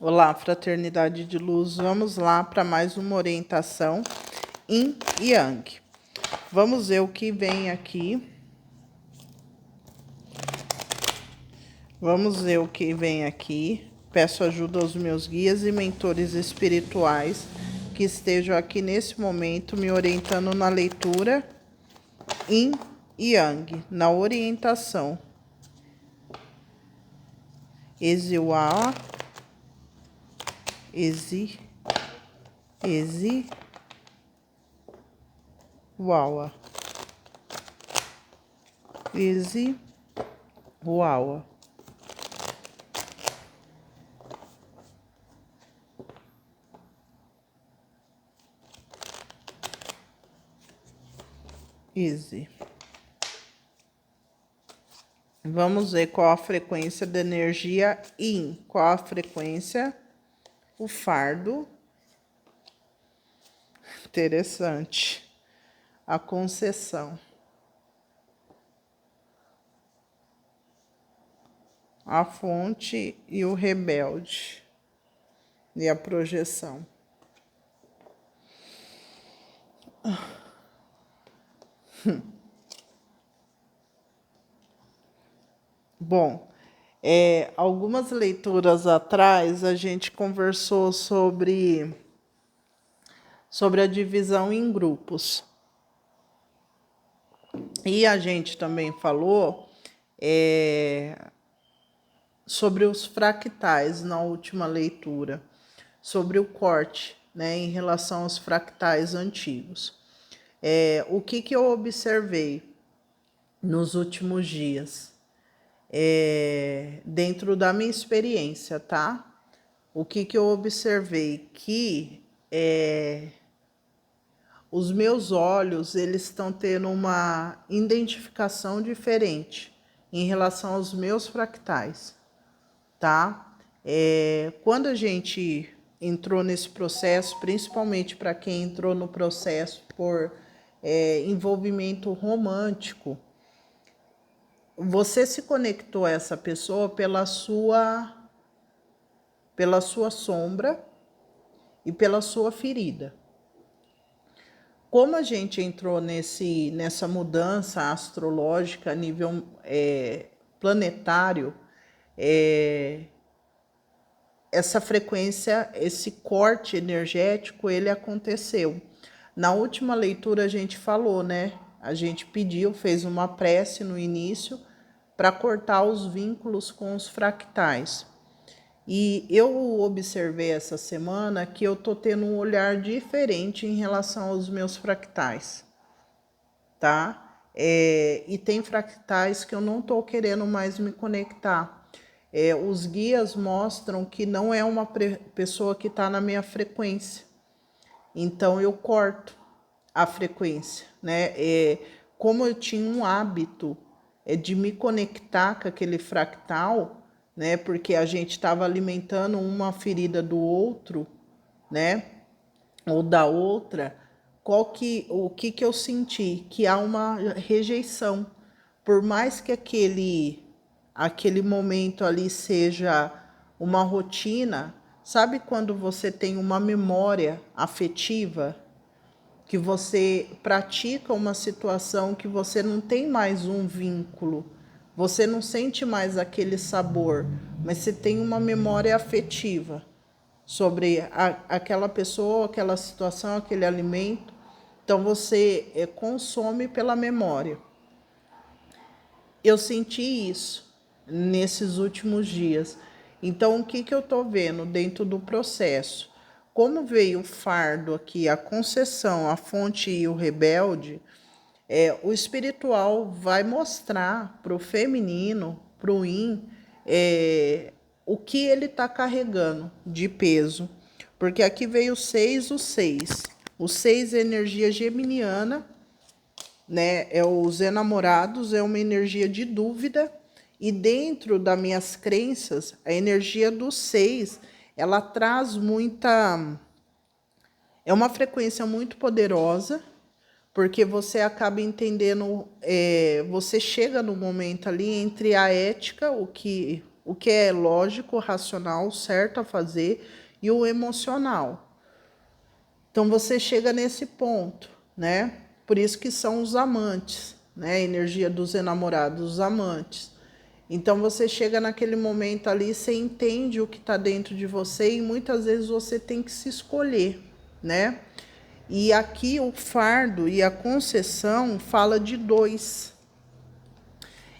Olá, fraternidade de luz. Vamos lá para mais uma orientação Yin e Yang. Vamos ver o que vem aqui. Vamos ver o que vem aqui. Peço ajuda aos meus guias e mentores espirituais que estejam aqui nesse momento me orientando na leitura Yin e Yang, na orientação. Eziwa, Wawa. Wawa. Easy. Vamos ver qual a frequência da energia Yin. Qual a frequência? O fardo. Interessante. A concessão. A fonte e o rebelde. E a projeção. Bom, algumas leituras atrás a gente conversou sobre a divisão em grupos. E a gente também falou sobre os fractais na última leitura, sobre o corte, né, em relação aos fractais antigos. O que eu observei nos últimos dias? Dentro da minha experiência, tá? O que eu observei? Que os meus olhos, eles estão tendo uma identificação diferente em relação aos meus fractais, tá? Quando a gente entrou nesse processo, principalmente para quem entrou no processo por envolvimento romântico, você se conectou a essa pessoa pela sua sombra e pela sua ferida. Como a gente entrou nessa mudança astrológica a nível planetário, essa frequência, esse corte energético, ele aconteceu. Na última leitura a gente falou, né? A gente pediu, fez uma prece no início para cortar os vínculos com os fractais. E eu observei essa semana que eu tô tendo um olhar diferente em relação aos meus fractais, tá? E tem fractais que eu não tô querendo mais me conectar. Os guias mostram que não é uma pessoa que está na minha frequência. Então eu corto a frequência, né? Como eu tinha um hábito de me conectar com aquele fractal, né? Porque a gente estava alimentando uma ferida do outro, né? Ou da outra. O que eu senti? Que há uma rejeição. Por mais que aquele momento ali seja uma rotina, sabe quando você tem uma memória afetiva, que você pratica uma situação que você não tem mais um vínculo, você não sente mais aquele sabor, mas você tem uma memória afetiva sobre aquela pessoa, aquela situação, aquele alimento. Então você consome pela memória. Eu senti isso nesses últimos dias. Então, o que eu estou vendo dentro do processo? Como veio o fardo aqui, a concessão, a fonte e o rebelde, o espiritual vai mostrar para o feminino, para o Yin, o que ele está carregando de peso. Porque aqui veio o 6, o 6. O 6 é energia geminiana, né? Os enamorados, é uma energia de dúvida. E dentro das minhas crenças, a energia do 6, ela traz muita... É uma frequência muito poderosa, porque você acaba entendendo... você chega no momento ali entre a ética, o que o que é lógico, racional, certo a fazer, e o emocional. Então você chega nesse ponto, né? Por isso que são os amantes, né? A energia dos enamorados, os amantes. Então você chega naquele momento ali, você entende o que está dentro de você e muitas vezes você tem que se escolher, né? E aqui o fardo e a concessão fala de dois.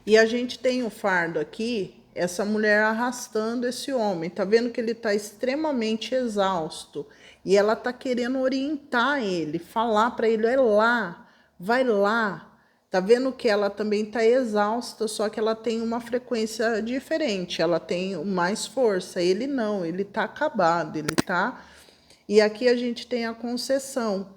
E a gente tem o fardo aqui, essa mulher arrastando esse homem. Tá vendo que ele está extremamente exausto. E ela tá querendo orientar ele, falar para ele, é lá, vai lá. Tá vendo que ela também tá exausta, só que ela tem uma frequência diferente, ela tem mais força. Ele não, ele tá acabado, ele tá... E aqui a gente tem a concessão,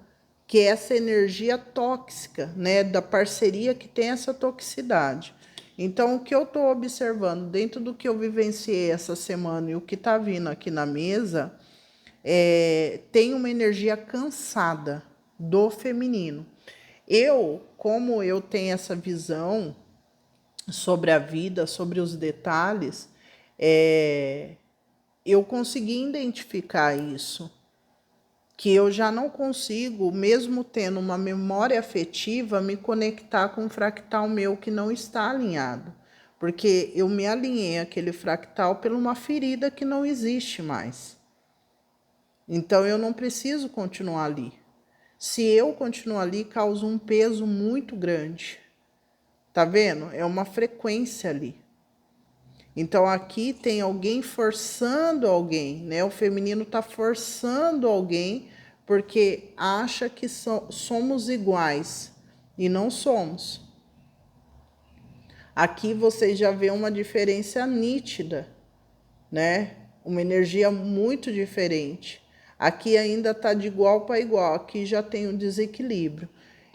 que é essa energia tóxica, né, da parceria que tem essa toxicidade. Então, o que eu estou observando dentro do que eu vivenciei essa semana e o que está vindo aqui na mesa, tem uma energia cansada do feminino. Eu, como eu tenho essa visão sobre a vida, sobre os detalhes, eu consegui identificar isso, que eu já não consigo, mesmo tendo uma memória afetiva, me conectar com um fractal meu que não está alinhado. Porque eu me alinhei àquele fractal por uma ferida que não existe mais. Então eu não preciso continuar ali. Se eu continuar ali, causa um peso muito grande. Tá vendo? É uma frequência ali. Então aqui tem alguém forçando alguém, né? O feminino está forçando alguém porque acha que somos iguais e não somos. Aqui você já vê uma diferença nítida, né? Uma energia muito diferente. Aqui ainda está de igual para igual, aqui já tem um desequilíbrio.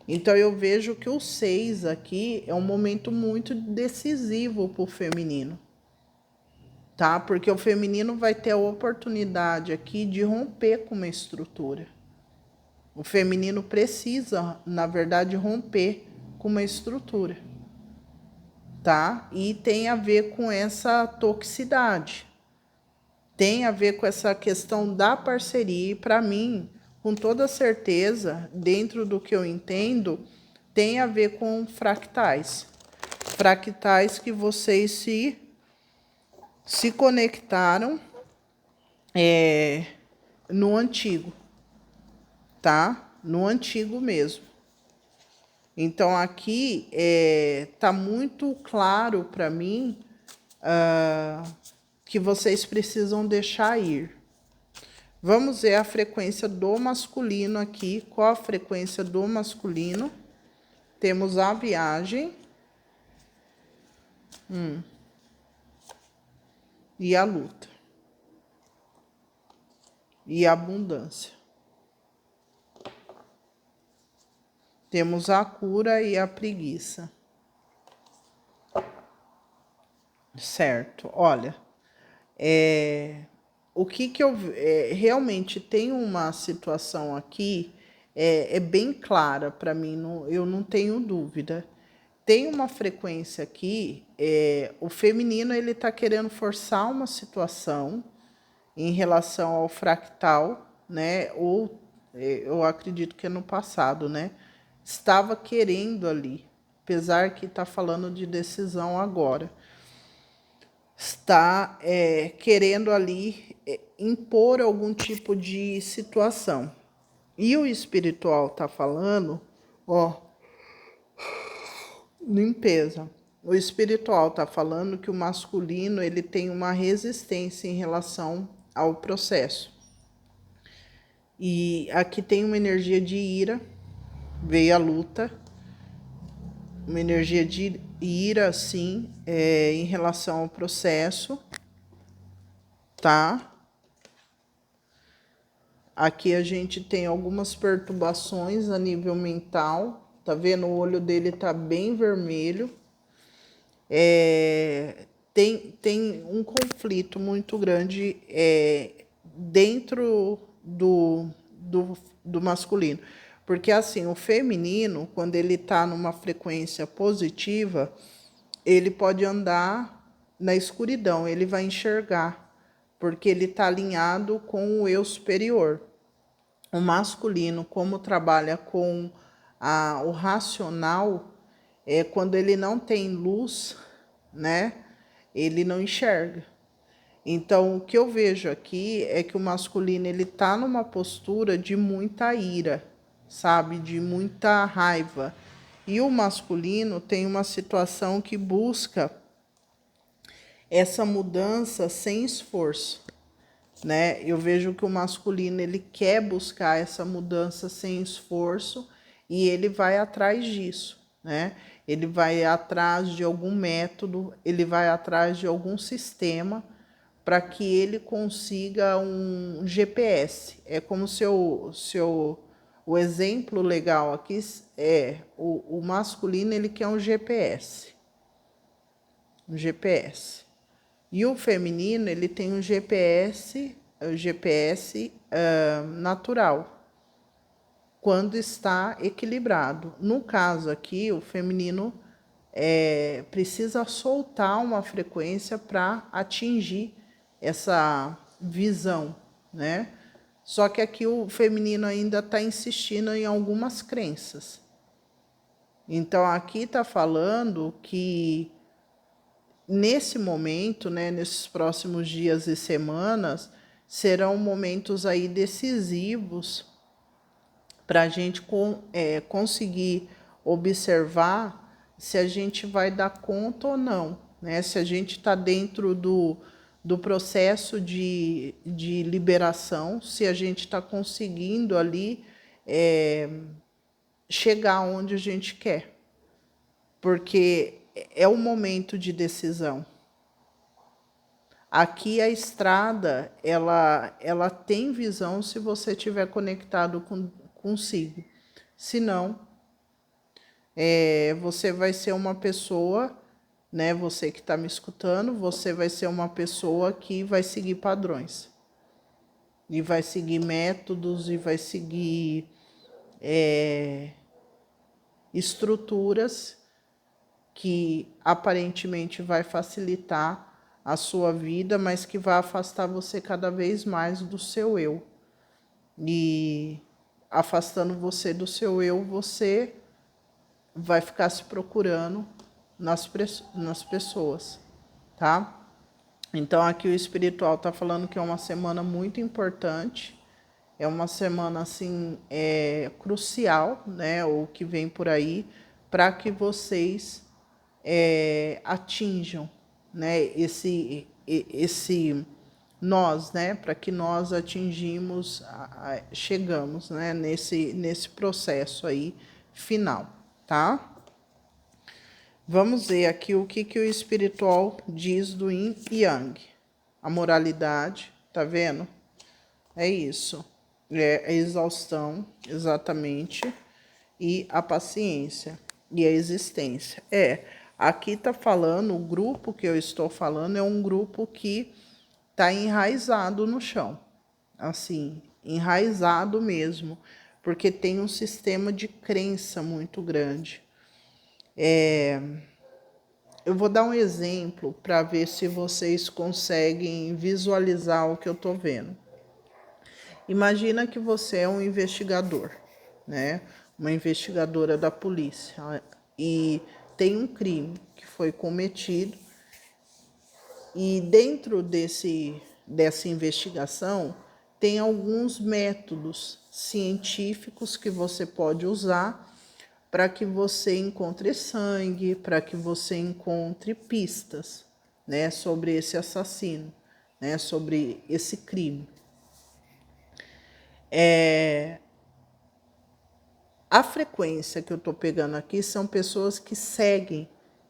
Então eu vejo que o 6 aqui é um momento muito decisivo para o feminino. Tá? Porque o feminino vai ter a oportunidade aqui de romper com uma estrutura. O feminino precisa, na verdade, romper com uma estrutura, tá? E tem a ver com essa toxicidade. Tem a ver com essa questão da parceria e para mim, com toda certeza, dentro do que eu entendo, tem a ver com fractais. Fractais que vocês se conectaram no antigo, tá? No antigo mesmo. Então aqui tá muito claro para mim que vocês precisam deixar ir. Vamos ver a frequência do masculino aqui. Qual a frequência do masculino? Temos a viagem. E a luta. E a abundância. Temos a cura e a preguiça. Certo, olha, o que eu realmente tem uma situação aqui bem clara para mim, eu não tenho dúvida. Tem uma frequência aqui, o feminino ele está querendo forçar uma situação em relação ao fractal, né? Ou eu acredito que é no passado, né? Estava querendo ali, apesar que está falando de decisão agora. Está querendo ali impor algum tipo de situação. E o espiritual está falando, ó, limpeza. O espiritual está falando que o masculino ele tem uma resistência em relação ao processo. E aqui tem uma energia de ira, veio a luta, uma energia de ira, sim, em relação ao processo, tá? Aqui a gente tem algumas perturbações a nível mental, tá vendo? O olho dele tá bem vermelho. Tem um conflito muito grande dentro do masculino. Porque assim, o feminino, quando ele tá numa frequência positiva, ele pode andar na escuridão, ele vai enxergar, porque ele está alinhado com o eu superior. O masculino, como trabalha com o racional, quando ele não tem luz, né, ele não enxerga. Então, o que eu vejo aqui é que o masculino ele tá numa postura de muita ira, sabe, de muita raiva. E o masculino tem uma situação que busca essa mudança sem esforço, né? Eu vejo que o masculino ele quer buscar essa mudança sem esforço e ele vai atrás disso, né? Ele vai atrás de algum método, ele vai atrás de algum sistema para que ele consiga um GPS. É como se o exemplo legal aqui é o masculino, ele quer um GPS. Um GPS. E o feminino, ele tem um GPS natural, quando está equilibrado. No caso aqui, o feminino precisa soltar uma frequência para atingir essa visão, né? Só que aqui o feminino ainda está insistindo em algumas crenças. Então aqui está falando que nesse momento, né, nesses próximos dias e semanas, serão momentos aí decisivos para a gente conseguir observar se a gente vai dar conta ou não, né? Se a gente está dentro do processo de liberação, se a gente está conseguindo ali chegar onde a gente quer, porque é o momento de decisão. Aqui a estrada, ela tem visão se você estiver conectado consigo. Se não, você vai ser uma pessoa, né? Você que está me escutando, você vai ser uma pessoa que vai seguir padrões. E vai seguir métodos, e vai seguir estruturas que aparentemente vai facilitar a sua vida, mas que vai afastar você cada vez mais do seu eu. E afastando você do seu eu, você vai ficar se procurando nas pessoas, tá? Então aqui o espiritual tá falando que é uma semana muito importante, é uma semana assim crucial, né? O que vem por aí, para que vocês atinjam, né? Esse nós, né? Para que nós chegamos, né? Nesse processo aí final, tá? Vamos ver aqui o que o espiritual diz do Yin e Yang. A moralidade, tá vendo? É isso. É a exaustão, exatamente. E a paciência e a existência. Aqui tá falando, o grupo que eu estou falando é um grupo que tá enraizado no chão. Assim, enraizado mesmo. Porque tem um sistema de crença muito grande. Eu vou dar um exemplo para ver se vocês conseguem visualizar o que eu estou vendo. Imagina que você é um investigador, né? Uma investigadora da polícia e tem um crime que foi cometido e dentro dessa investigação tem alguns métodos científicos que você pode usar para que você encontre sangue, para que você encontre pistas, né, sobre esse assassino, né, sobre esse crime. A frequência que eu estou pegando aqui são pessoas que seguem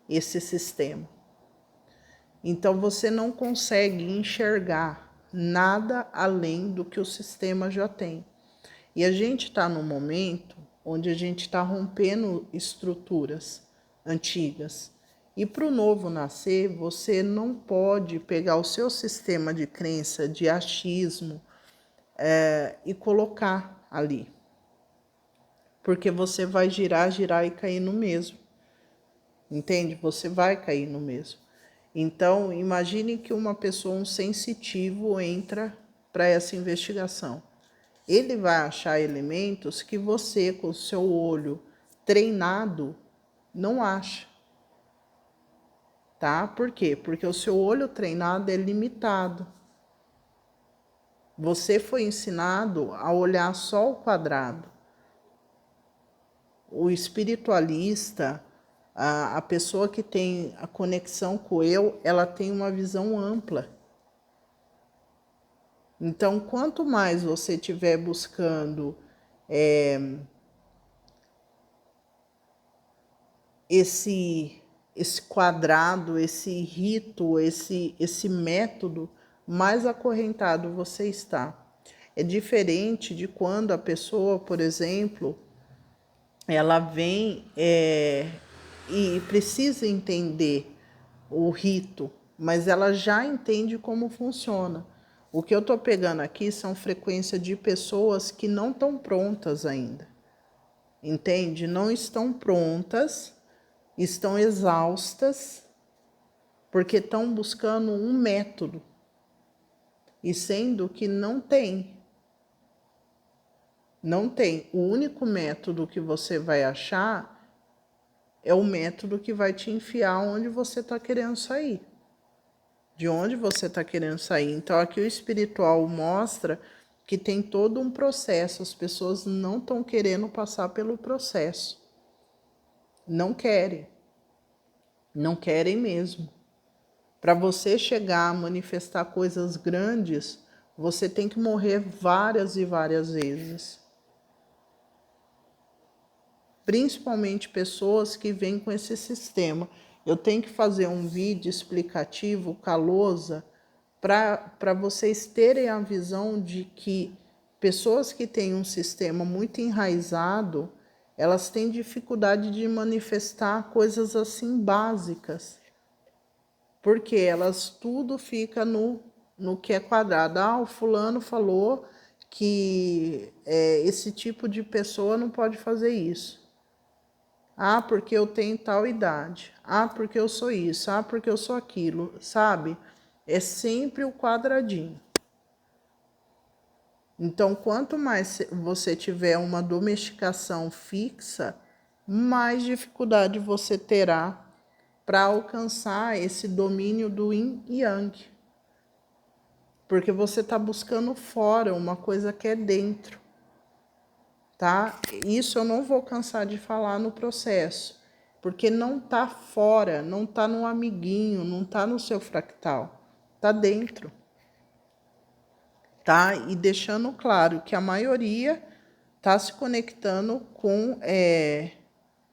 esse sistema. Então você não consegue enxergar nada além do que o sistema já tem. E a gente está num momento onde a gente está rompendo estruturas antigas. E para o novo nascer, você não pode pegar o seu sistema de crença, de achismo, e colocar ali. Porque você vai girar e cair no mesmo. Entende? Você vai cair no mesmo. Então, imagine que uma pessoa, um sensitivo, entra para essa investigação. Ele vai achar elementos que você, com o seu olho treinado, não acha. Tá? Por quê? Porque o seu olho treinado é limitado. Você foi ensinado a olhar só o quadrado. O espiritualista, a pessoa que tem a conexão com o eu, ela tem uma visão ampla. Então, quanto mais você estiver buscando esse quadrado, esse rito, esse método, mais acorrentado você está. É diferente de quando a pessoa, por exemplo, ela vem e precisa entender o rito, mas ela já entende como funciona. O que eu estou pegando aqui são frequências de pessoas que não estão prontas ainda. Entende? Não estão prontas, estão exaustas, porque estão buscando um método, e sendo que não tem. Não tem. O único método que você vai achar é o método que vai te enfiar onde você está querendo sair. De onde você está querendo sair. Então, aqui o espiritual mostra que tem todo um processo. As pessoas não estão querendo passar pelo processo. Não querem. Não querem mesmo. Para você chegar a manifestar coisas grandes, você tem que morrer várias e várias vezes. Principalmente pessoas que vêm com esse sistema. Eu tenho que fazer um vídeo explicativo, Calosa, para vocês terem a visão de que pessoas que têm um sistema muito enraizado, elas têm dificuldade de manifestar coisas assim básicas. Porque elas tudo fica no que é quadrado. Ah, o fulano falou que esse tipo de pessoa não pode fazer isso. Ah, porque eu tenho tal idade. Ah, porque eu sou isso. Ah, porque eu sou aquilo. Sabe? É sempre o quadradinho. Então, quanto mais você tiver uma domesticação fixa, mais dificuldade você terá para alcançar esse domínio do yin e yang. Porque você está buscando fora uma coisa que é dentro. Tá? Isso eu não vou cansar de falar no processo, porque não tá fora, não tá no amiguinho, não tá no seu fractal, tá dentro, tá? E deixando claro que a maioria tá se conectando com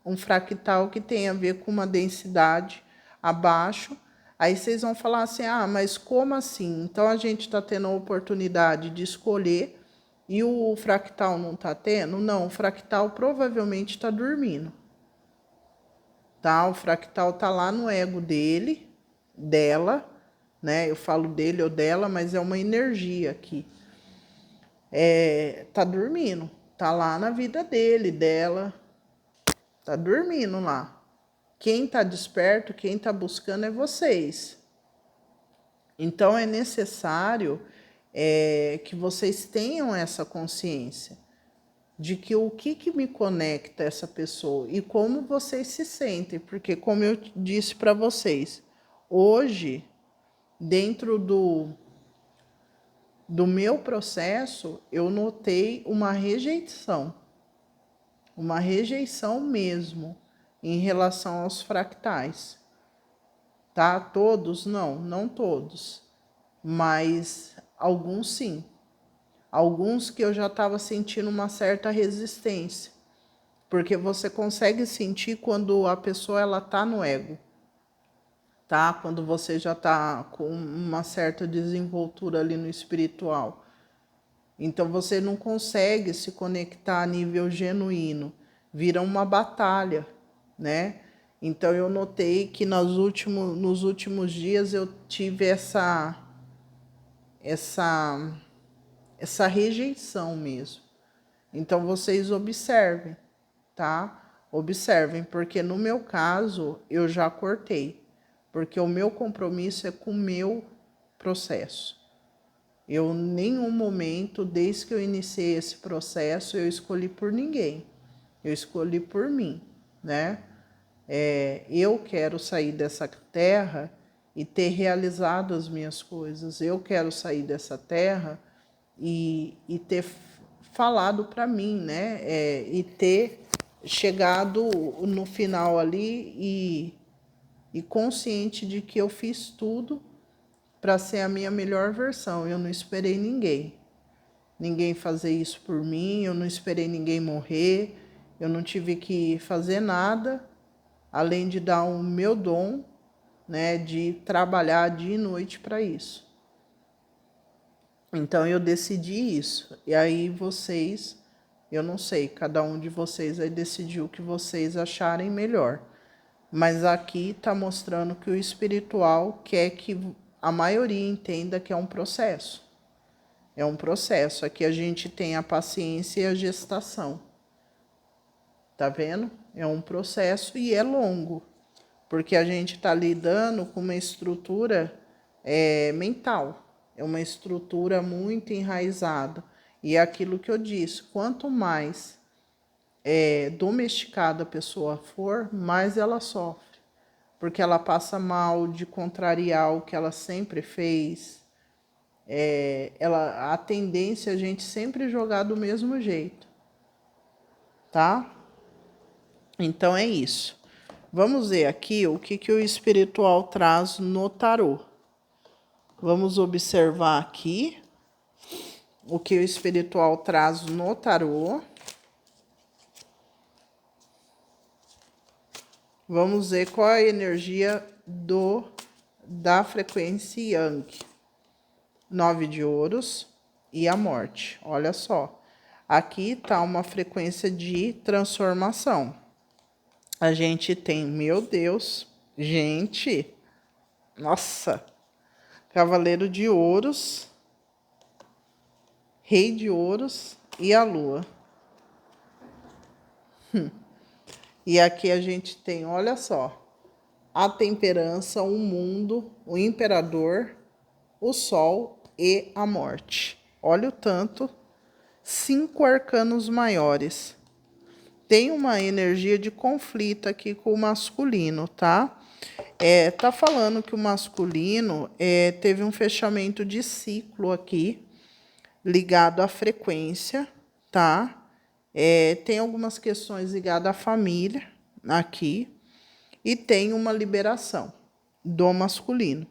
um fractal que tem a ver com uma densidade abaixo. Aí vocês vão falar assim, ah, mas como assim? Então a gente está tendo a oportunidade de escolher e o fractal não está tendo? Não, o fractal provavelmente está dormindo. Tá? O fractal está lá no ego dele, dela, né? Eu falo dele ou dela, mas é uma energia aqui. Tá dormindo, tá lá na vida dele, dela, tá dormindo lá. Quem está desperto, quem está buscando é vocês. Então é necessário que vocês tenham essa consciência de que o que me conecta a essa pessoa e como vocês se sentem, porque como eu disse para vocês, hoje, dentro do meu processo, eu notei uma rejeição mesmo em relação aos fractais. Tá? Todos não, não todos, mas alguns sim. Alguns que eu já estava sentindo uma certa resistência, porque você consegue sentir quando a pessoa ela tá no ego, tá? Quando você já tá com uma certa desenvoltura ali no espiritual. Então você não consegue se conectar a nível genuíno, vira uma batalha, né? Então eu notei que nos últimos dias eu tive essa rejeição mesmo. Então vocês observem, tá? Observem, porque no meu caso eu já cortei. porque o meu compromisso é com o meu processo. Eu, em nenhum momento, desde que eu iniciei esse processo, eu escolhi por ninguém. Eu escolhi por mim, né? Eu quero sair dessa terra e ter realizado as minhas coisas. Eu quero sair dessa terra e ter falado para mim, né? E ter chegado no final ali e consciente de que eu fiz tudo para ser a minha melhor versão. Eu não esperei ninguém fazer isso por mim, eu não esperei ninguém morrer, eu não tive que fazer nada, além de dar o meu dom, né, de trabalhar dia e noite para isso. Então eu decidi isso. E aí vocês, eu não sei, cada um de vocês vai decidir o que vocês acharem melhor. Mas aqui está mostrando que o espiritual quer que a maioria entenda que é um processo. É um processo. Aqui a gente tem a paciência e a gestação. Tá vendo? É um processo e é longo. Porque a gente está lidando com uma estrutura mental. É uma estrutura muito enraizada. E é aquilo que eu disse, quanto mais domesticada a pessoa for, mais ela sofre. Porque ela passa mal de contrariar o que ela sempre fez. A tendência é a gente sempre jogar do mesmo jeito. Tá? Então é isso. Vamos ver aqui o que o espiritual traz no tarô. Vamos observar aqui o que o espiritual traz no tarô. Vamos ver qual é a energia da frequência Yang. 9 de ouros e a morte. Olha só. Aqui está uma frequência de transformação. A gente tem, meu Deus, gente, nossa, Cavaleiro de Ouros, Rei de Ouros e a Lua. E aqui a gente tem, olha só, a temperança, o mundo, o imperador, o sol e a morte. Olha o tanto, 5 arcanos maiores. Tem uma energia de conflito aqui com o masculino, tá? Tá falando que o masculino teve um fechamento de ciclo aqui, ligado à frequência, tá? Tem algumas questões ligadas à família aqui, e tem uma liberação do masculino,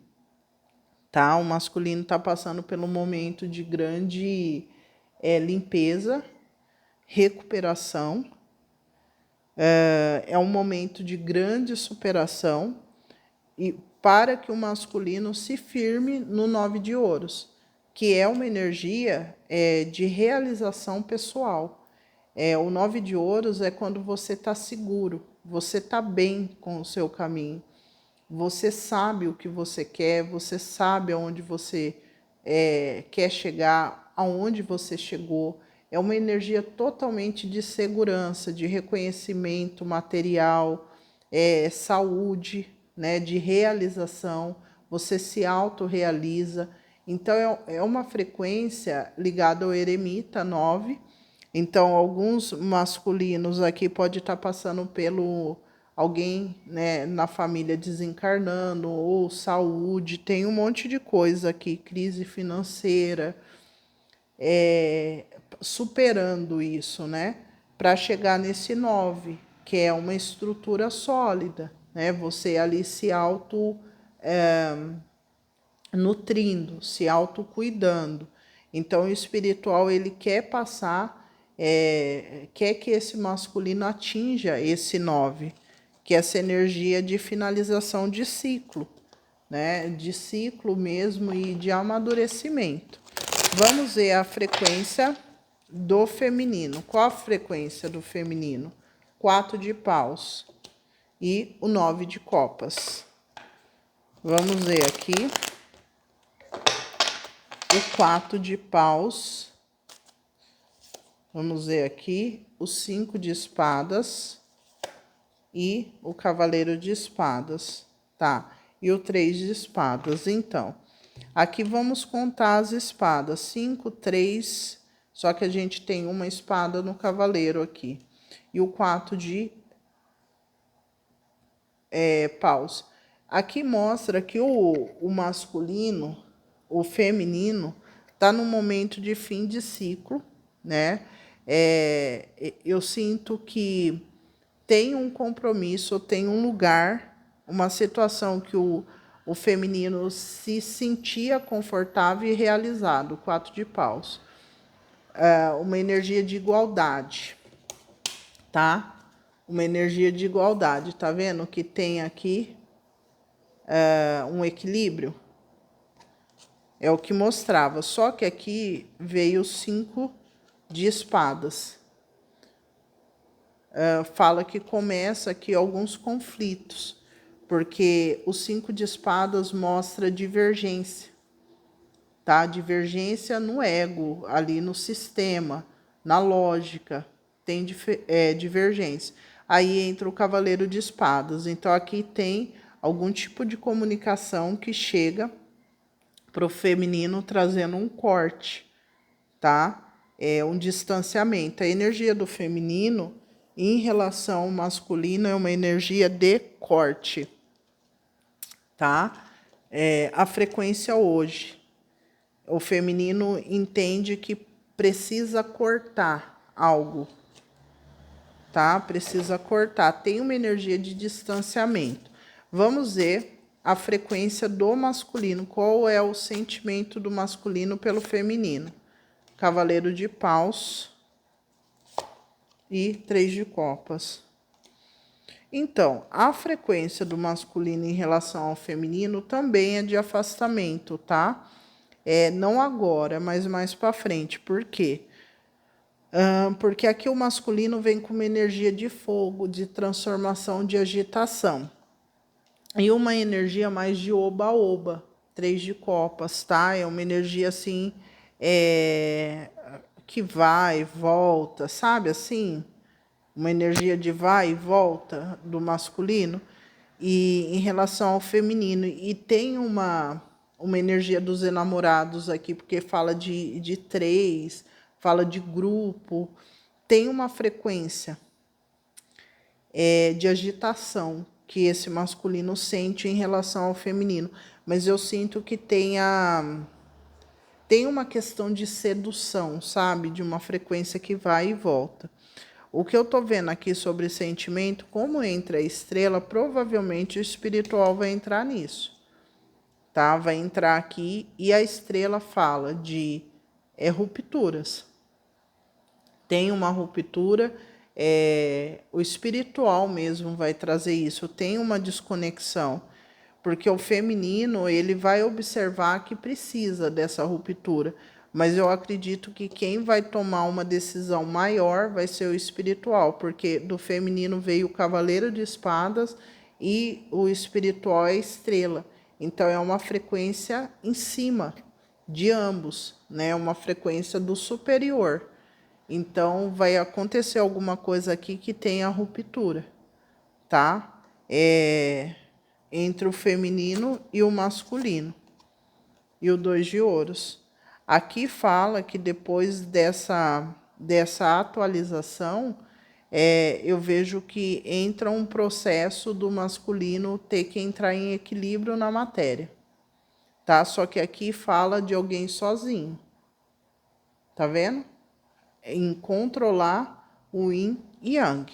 tá? O masculino está passando pelo momento de grande limpeza, recuperação, é um momento de grande superação, e para que o masculino se firme no 9 de ouros, que é uma energia de realização pessoal. O 9 de ouros é quando você está seguro, você está bem com o seu caminho, você sabe o que você quer, você sabe aonde você quer chegar, aonde você chegou. É uma energia totalmente de segurança, de reconhecimento material, saúde, né, de realização. Você se autorrealiza. Então, é uma frequência ligada ao eremita 9. Então, alguns masculinos aqui pode estar passando pelo alguém, né, na família desencarnando, ou saúde, tem um monte de coisa aqui, crise financeira, superando isso, né, para chegar nesse 9, que é uma estrutura sólida, né, você ali se nutrindo, se autocuidando. Então, o espiritual, ele quer passar, quer que esse masculino atinja esse 9, que é essa energia de finalização de ciclo, né? De ciclo mesmo e de amadurecimento. Vamos ver a frequência do feminino. Qual a frequência do feminino? 4 de paus e o 9 de copas. Vamos ver aqui. O 4 de paus. Vamos ver aqui o 5 de espadas e o cavaleiro de espadas, tá? e o 3 de espadas. Então, aqui vamos contar as espadas. 5, 3, só que a gente tem uma espada no cavaleiro aqui. E o 4 de paus. Aqui mostra que o masculino, o feminino, está no momento de fim de ciclo, né? Eu sinto que tem um compromisso, tem um lugar, uma situação que o feminino se sentia confortável e realizado, 4 de paus. Uma energia de igualdade, tá? Uma energia de igualdade, tá vendo que tem aqui um equilíbrio? É o que mostrava, só que aqui veio 5 de espadas. Fala que começa aqui alguns conflitos, porque o 5 de espadas mostra divergência, tá? Divergência no ego, ali no sistema, na lógica, tem divergência. Aí entra o cavaleiro de espadas, então aqui tem algum tipo de comunicação que chega para o feminino trazendo um corte, tá? Um distanciamento. A energia do feminino em relação ao masculino é uma energia de corte, tá? A frequência hoje. O feminino entende que precisa cortar algo, tá? Precisa cortar. Tem uma energia de distanciamento. Vamos ver a frequência do masculino. Qual é o sentimento do masculino pelo feminino? Cavaleiro de paus e 3 de copas. Então, a frequência do masculino em relação ao feminino também é de afastamento, tá? Não agora, mas mais para frente. Por quê? Porque aqui o masculino vem com uma energia de fogo, de transformação, de agitação. E uma energia mais de oba-oba, 3 de copas, tá? É uma energia assim, que vai e volta, sabe assim? Uma energia de vai e volta do masculino. E em relação ao feminino. E tem uma energia dos enamorados aqui, porque fala de 3, fala de grupo. Tem uma frequência de agitação que esse masculino sente em relação ao feminino. Mas eu sinto que tem uma questão de sedução, sabe? De uma frequência que vai e volta. O que eu tô vendo aqui sobre sentimento, como entra a estrela, provavelmente o espiritual vai entrar nisso, tá? Vai entrar aqui e a estrela fala de rupturas. Tem uma ruptura, o espiritual mesmo vai trazer isso. Tem uma desconexão, porque o feminino ele vai observar que precisa dessa ruptura. Mas eu acredito que quem vai tomar uma decisão maior vai ser o espiritual, porque do feminino veio o cavaleiro de espadas e o espiritual é a estrela. Então é uma frequência em cima de ambos, né? Uma frequência do superior. Então vai acontecer alguma coisa aqui que tenha ruptura, tá? Entre o feminino e o masculino. E o 2 de ouros. Aqui fala que depois dessa atualização, eu vejo que entra um processo do masculino ter que entrar em equilíbrio na matéria, tá? Só que aqui fala de alguém sozinho, tá vendo? Em controlar o yin e yang,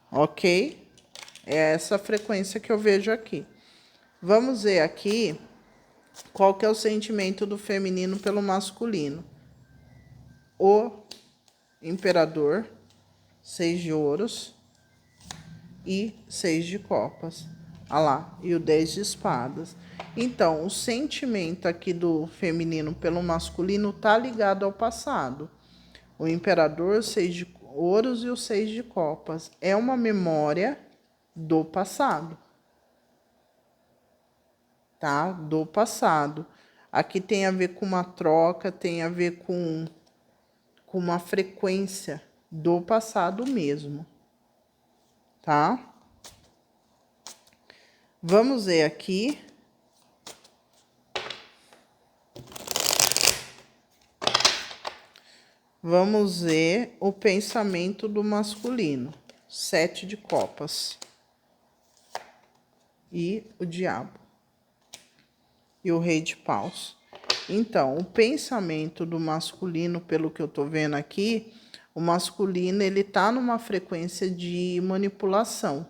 ok? É essa frequência que eu vejo aqui. Vamos ver aqui qual que é o sentimento do feminino pelo masculino. O imperador, 6 de ouros e 6 de copas. Olha lá, e o 10 de espadas. Então, o sentimento aqui do feminino pelo masculino tá ligado ao passado. O imperador, 6 de ouros e o 6 de copas. É uma memória do passado. Tá? Do passado. Aqui tem a ver com uma troca, tem a ver com uma frequência do passado mesmo, tá? Vamos ver aqui. Vamos ver o pensamento do masculino. 7 de copas. E o diabo. E o rei de paus. Então, o pensamento do masculino, pelo que eu tô vendo aqui, o masculino, ele tá numa frequência de manipulação,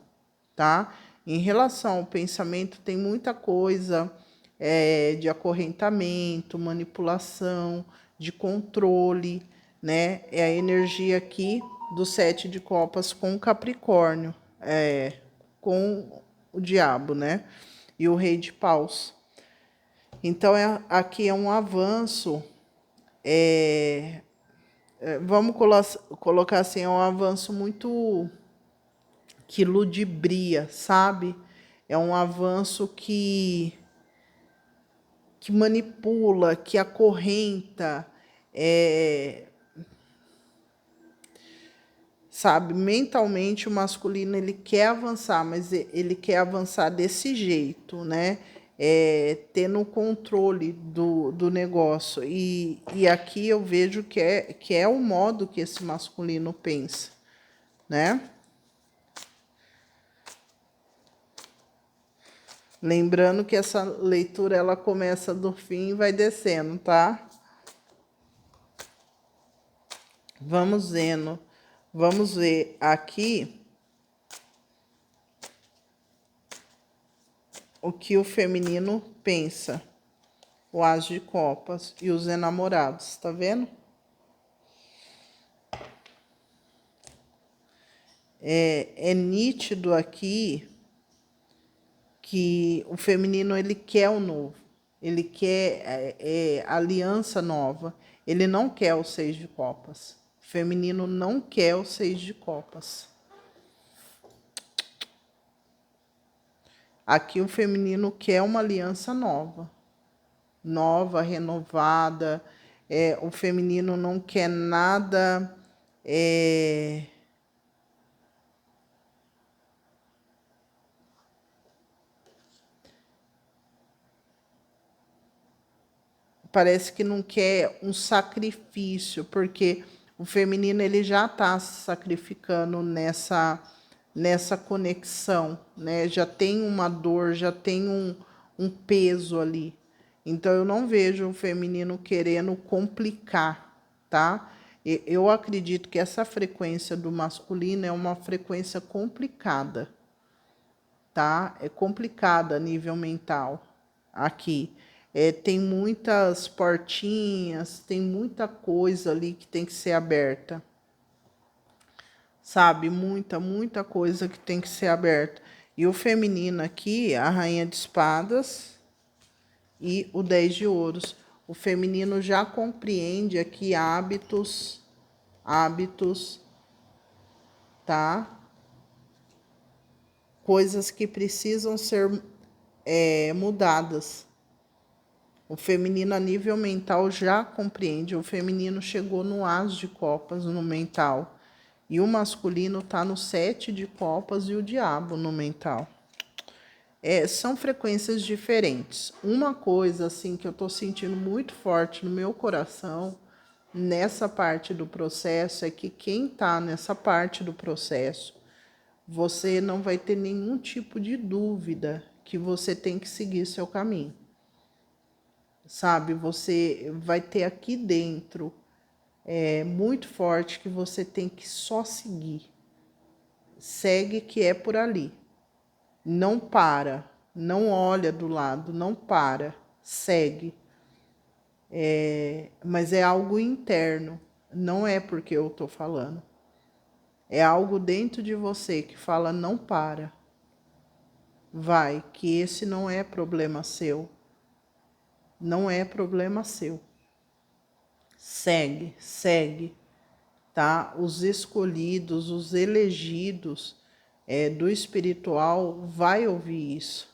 tá? Em relação ao pensamento, tem muita coisa de acorrentamento, manipulação, de controle, né? É a energia aqui do 7 de copas com Capricórnio, com o diabo, né? E o rei de paus. Então, aqui é um avanço, vamos colocar assim, é um avanço muito que ludibria, sabe? É um avanço que manipula, que acorrenta, sabe? Mentalmente o masculino ele quer avançar, mas ele quer avançar desse jeito, né? Tendo o controle do negócio. E aqui eu vejo que é o modo que esse masculino pensa, né? Lembrando que essa leitura ela começa do fim e vai descendo, tá? Vamos vendo. Vamos ver aqui o que o feminino pensa. O As de Copas e os enamorados, tá vendo? É nítido aqui que o feminino ele quer o novo, ele quer aliança nova, ele não quer o 6 de copas. O feminino não quer o 6 de copas. Aqui o feminino quer uma aliança nova, renovada. O feminino não quer nada parece que não quer um sacrifício, porque o feminino ele já está se sacrificando nessa conexão, né? Já tem uma dor, já tem um peso ali. Então eu não vejo o feminino querendo complicar, tá? Eu acredito que essa frequência do masculino é uma frequência complicada, tá? É complicada a nível mental aqui. Tem muitas portinhas, tem muita coisa ali que tem que ser aberta. Sabe? Muita coisa que tem que ser aberta. E o feminino aqui, a rainha de espadas e o 10 de ouros. O feminino já compreende aqui hábitos, tá? Coisas que precisam ser mudadas. O feminino a nível mental já compreende. O feminino chegou no As de copas no mental. E o masculino está no 7 de copas e o diabo no mental. São frequências diferentes. Uma coisa assim que eu estou sentindo muito forte no meu coração, nessa parte do processo, é que quem está nessa parte do processo, você não vai ter nenhum tipo de dúvida que você tem que seguir seu caminho. Sabe, você vai ter aqui dentro muito forte que você tem que só seguir. Segue que é por ali. Não para, não olha do lado, não para, segue. Mas é algo interno, não é porque eu estou falando. É algo dentro de você que fala não para. Vai, que esse não é problema seu. Não é problema seu. Segue, tá? Os escolhidos, os elegidos do espiritual vai ouvir isso.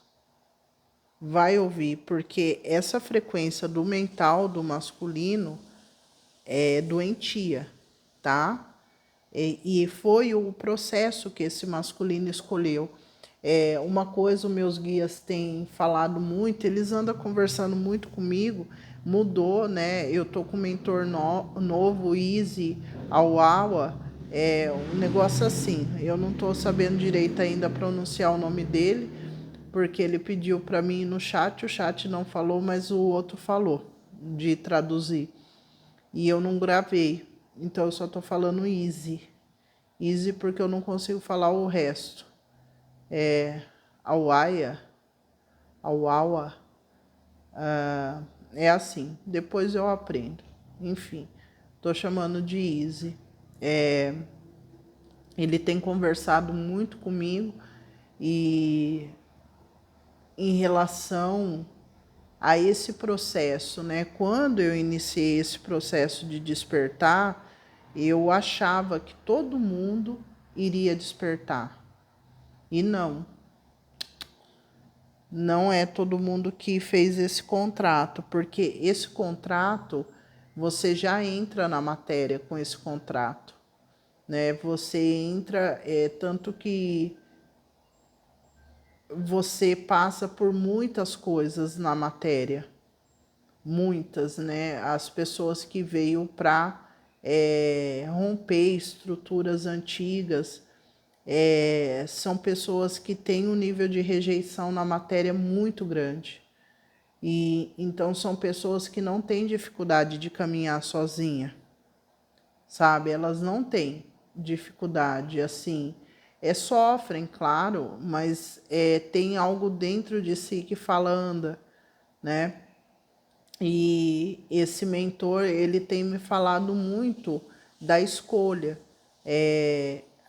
Vai ouvir, porque essa frequência do mental do masculino é doentia, tá? E foi o processo que esse masculino escolheu. Uma coisa, os meus guias têm falado muito, eles andam conversando muito comigo, mudou, né? Eu tô com um mentor novo, Easy Awawa, um negócio assim. Eu não tô sabendo direito ainda pronunciar o nome dele, porque ele pediu para mim no chat, o chat não falou, mas o outro falou de traduzir. E eu não gravei, então eu só tô falando Easy. Easy porque eu não consigo falar o resto. Awaia, Awawa, é assim. Depois eu aprendo. Enfim, tô chamando de Easy. Ele tem conversado muito comigo e em relação a esse processo, né? Quando eu iniciei esse processo de despertar, eu achava que todo mundo iria despertar. E não. Não é todo mundo que fez esse contrato, porque esse contrato, você já entra na matéria com esse contrato, né? Você entra, tanto que você passa por muitas coisas na matéria, muitas, né? As pessoas que veio para romper estruturas antigas, são pessoas que têm um nível de rejeição na matéria muito grande. E então são pessoas que não têm dificuldade de caminhar sozinha, sabe? Elas não têm dificuldade, assim, sofrem, claro, mas tem algo dentro de si que fala anda, né? E esse mentor, ele tem me falado muito da escolha,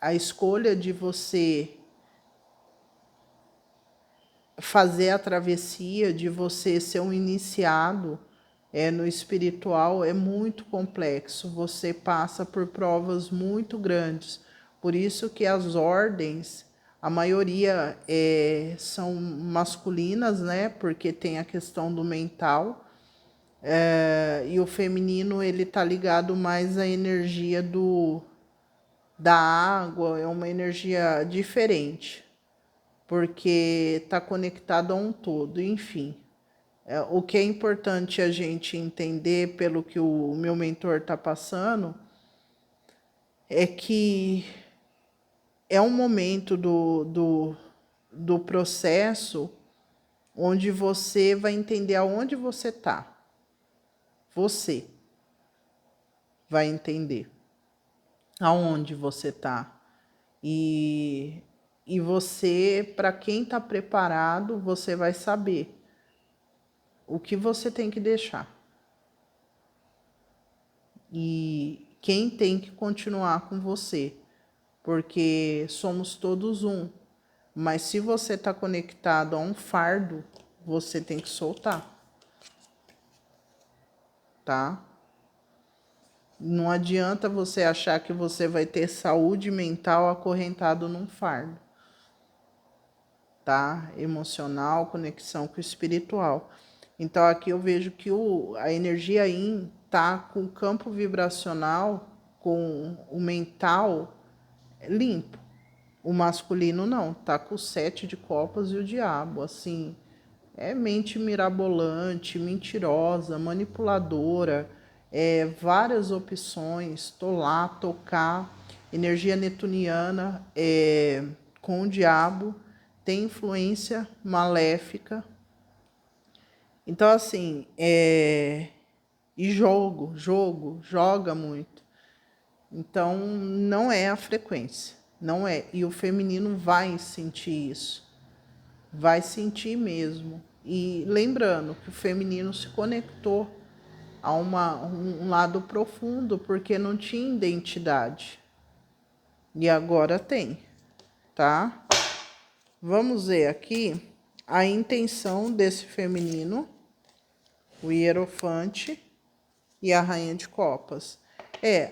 a escolha de você fazer a travessia, de você ser um iniciado no espiritual é muito complexo. Você passa por provas muito grandes. Por isso que as ordens, a maioria são masculinas, né? Porque tem a questão do mental. E o feminino, ele tá ligado mais à energia da água, é uma energia diferente, porque está conectado a um todo, enfim. O que é importante a gente entender, pelo que o meu mentor está passando, é que é um momento do processo onde você vai entender aonde você está. Você vai entender aonde você está. E você, para quem está preparado, você vai saber o que você tem que deixar. E quem tem que continuar com você. Porque somos todos um. Mas se você está conectado a um fardo, você tem que soltar. Tá? Não adianta você achar que você vai ter saúde mental acorrentado num fardo. Tá? Emocional, conexão com o espiritual. Então aqui eu vejo que a energia Yin tá com o campo vibracional, com o mental limpo. O masculino não, tá com o 7 de copas e o diabo, assim, é mente mirabolante, mentirosa, manipuladora, várias opções, tô lá, tocar, energia netuniana com o diabo, tem influência maléfica. Então, assim, e joga muito. Então, não é a frequência, não é. E o feminino vai sentir isso, vai sentir mesmo. E lembrando que o feminino se conectou a um lado profundo, porque não tinha identidade. E agora tem, tá? Vamos ver aqui a intenção desse feminino, o Hierofante e a Rainha de Copas.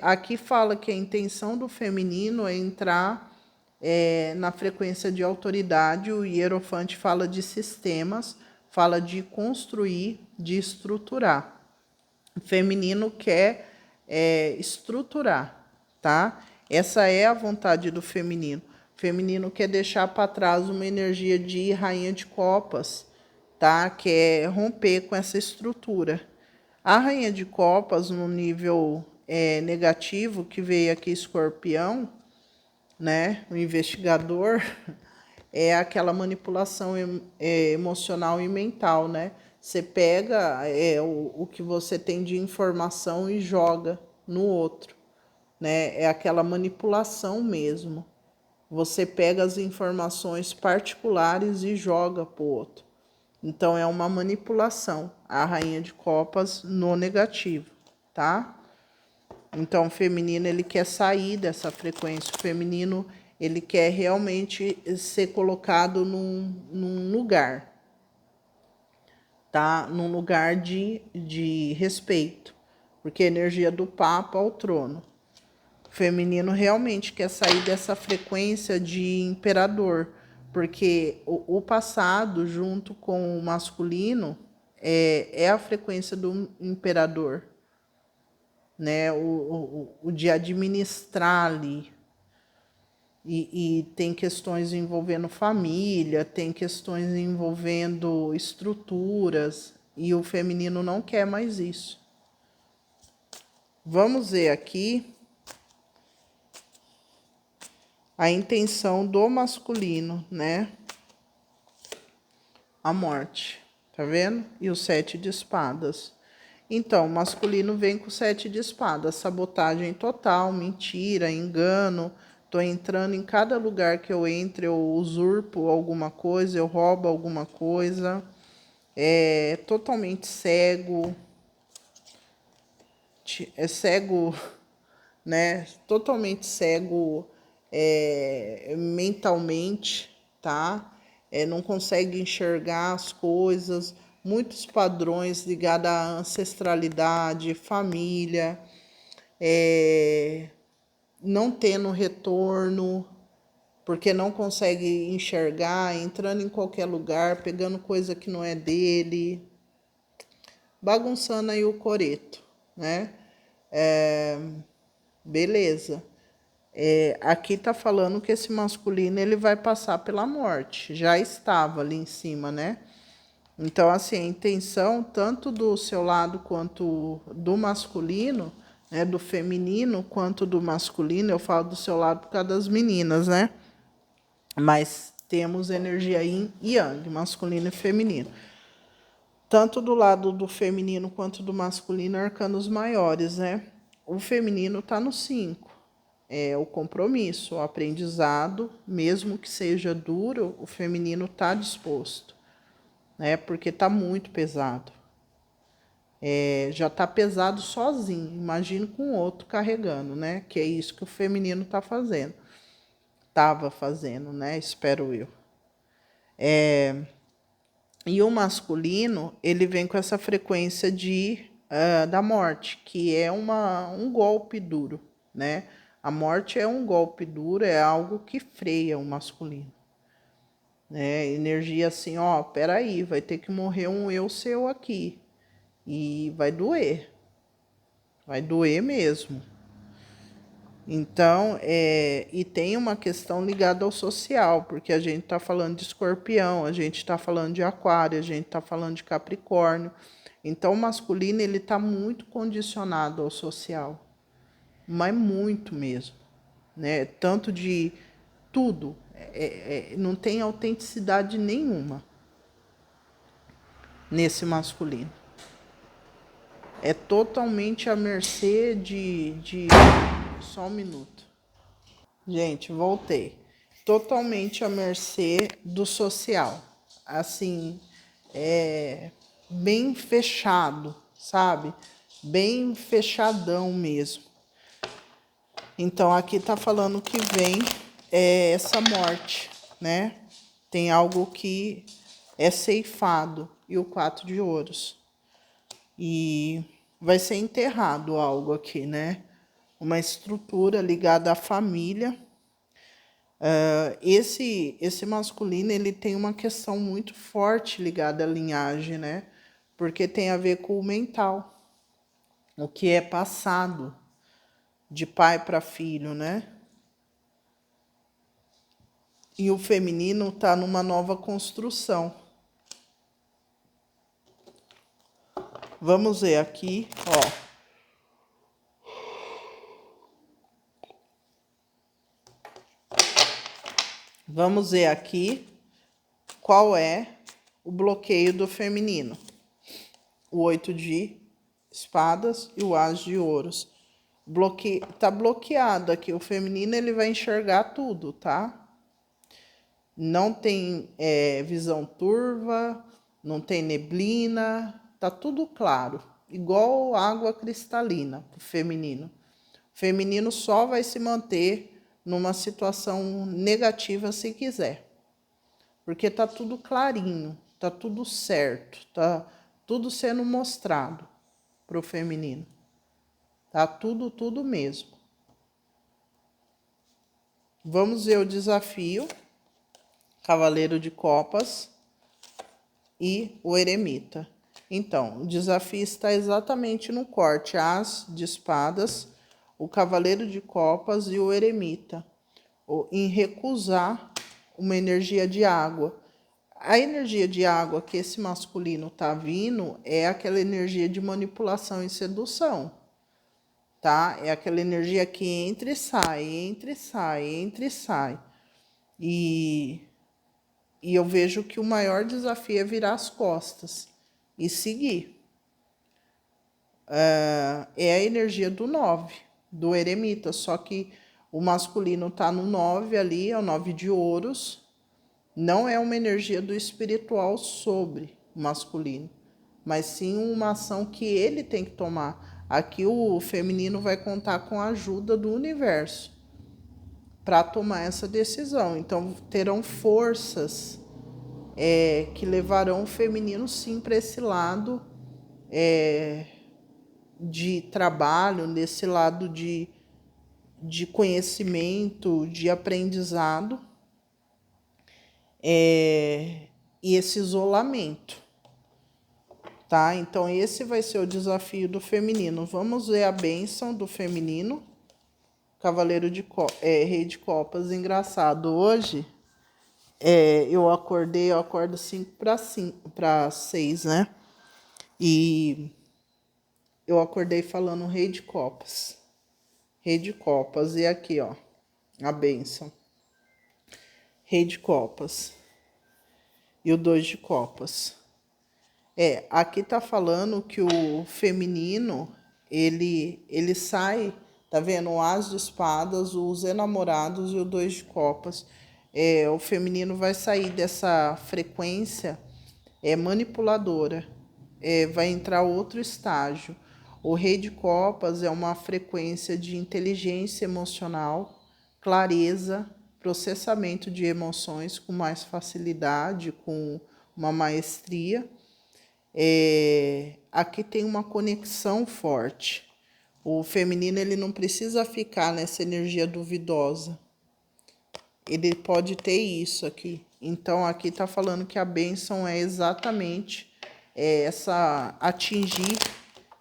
Aqui fala que a intenção do feminino é entrar na frequência de autoridade. O Hierofante fala de sistemas, fala de construir, de estruturar. O feminino quer estruturar, tá? Essa é a vontade do feminino. Feminino quer deixar para trás uma energia de rainha de copas, tá? Quer romper com essa estrutura. A rainha de copas, no nível negativo, que veio aqui Escorpião, né? O investigador, é aquela manipulação emocional e mental, né? Você pega o que você tem de informação e joga no outro, né? É aquela manipulação mesmo. Você pega as informações particulares e joga para o outro. Então, é uma manipulação. A rainha de copas no negativo, tá? Então, o feminino, ele quer sair dessa frequência. O feminino, ele quer realmente ser colocado num lugar, tá? Num lugar de respeito. Porque a energia do Papa ao trono. O feminino realmente quer sair dessa frequência de imperador. Porque o passado, junto com o masculino, é a frequência do imperador, né? O de administrar ali. E tem questões envolvendo família, tem questões envolvendo estruturas, e o feminino não quer mais isso. Vamos ver aqui a intenção do masculino, né? A morte, tá vendo? E o 7 de espadas. Então, o masculino vem com o 7 de espadas, sabotagem total, mentira, engano. Tô entrando em cada lugar que eu entre, eu usurpo alguma coisa, eu roubo alguma coisa. É totalmente cego. É cego, né? Totalmente cego mentalmente, tá? Não consegue enxergar as coisas, muitos padrões ligados à ancestralidade, família, não tendo retorno, porque não consegue enxergar, entrando em qualquer lugar, pegando coisa que não é dele, bagunçando aí o coreto, né? Beleza. Aqui tá falando que esse masculino ele vai passar pela morte. Já estava ali em cima, né? Então, assim, a intenção, tanto do seu lado quanto do masculino, né? Do feminino quanto do masculino, eu falo do seu lado por causa das meninas, né? Mas temos energia yin e yang, masculino e feminino. Tanto do lado do feminino quanto do masculino, arcanos maiores, né? O feminino tá no 5. É o compromisso, o aprendizado, mesmo que seja duro, o feminino está disposto, né? Porque está muito pesado. Já está pesado sozinho, imagina com o outro carregando, né? Que é isso que o feminino está fazendo. Estava fazendo, né? Espero eu. E o masculino, ele vem com essa frequência da morte, que é um golpe duro, né? A morte é um golpe duro, é algo que freia o masculino. Né? Energia assim, ó, peraí, vai ter que morrer um eu seu aqui. E vai doer mesmo. Então, e tem uma questão ligada ao social, porque a gente está falando de escorpião, a gente está falando de aquário, a gente está falando de capricórnio. Então, o masculino, ele está muito condicionado ao social, mas muito mesmo, né? Tanto de tudo, não tem autenticidade nenhuma nesse masculino. É totalmente à mercê Só um minuto. Gente, voltei. Totalmente à mercê do social. Assim, bem fechado, sabe? Bem fechadão mesmo. Então, aqui tá falando que vem essa morte, né? Tem algo que é ceifado. E o 4 de ouros. E vai ser enterrado algo aqui, né? Uma estrutura ligada à família. Esse masculino, ele tem uma questão muito forte ligada à linhagem, né? Porque tem a ver com o mental. O que é passado de pai para filho, né? E o feminino está numa nova construção. Vamos ver aqui, ó. Vamos ver aqui qual é o bloqueio do feminino. O 8 de espadas e o as de ouros. Tá bloqueado aqui. O feminino, ele vai enxergar tudo, tá? Não tem visão turva, não tem neblina, tá tudo claro. Igual água cristalina pro feminino. O feminino só vai se manter numa situação negativa se quiser. Porque tá tudo clarinho, tá tudo certo, tá tudo sendo mostrado pro feminino. Tá tudo mesmo. Vamos ver o desafio. Cavaleiro de Copas e o Eremita. Então, o desafio está exatamente no corte: as de espadas, o Cavaleiro de Copas e o Eremita, em recusar uma energia de água. A energia de água que esse masculino tá vindo é aquela energia de manipulação e sedução, tá? É aquela energia que entra e sai, entra e sai, entra e sai. E eu vejo que o maior desafio é virar as costas e seguir. É a energia do 9, do eremita, só que o masculino está no 9 ali, é o 9 de ouros. Não é uma energia do espiritual sobre o masculino, mas sim uma ação que ele tem que tomar. Aqui o feminino vai contar com a ajuda do universo para tomar essa decisão. Então terão forças que levarão o feminino sim para esse lado de trabalho, nesse lado de conhecimento, de aprendizado, e esse isolamento, tá? Então esse vai ser o desafio do feminino. Vamos ver a bênção do feminino. Cavaleiro de Rei de Copas. Engraçado, hoje eu acordo 5 para 6, né? E eu acordei falando Rei de Copas. Rei de Copas. E aqui, ó, a bênção. Rei de Copas. E o 2 de Copas. Aqui tá falando que o feminino, ele sai, tá vendo? O as de espadas, os enamorados e o 2 de copas. O feminino vai sair dessa frequência manipuladora. Vai entrar outro estágio. O rei de copas é uma frequência de inteligência emocional, clareza, processamento de emoções com mais facilidade, com uma maestria. Aqui tem uma conexão forte. O feminino, ele não precisa ficar nessa energia duvidosa. Ele pode ter isso aqui. Então aqui tá falando que a bênção é exatamente atingir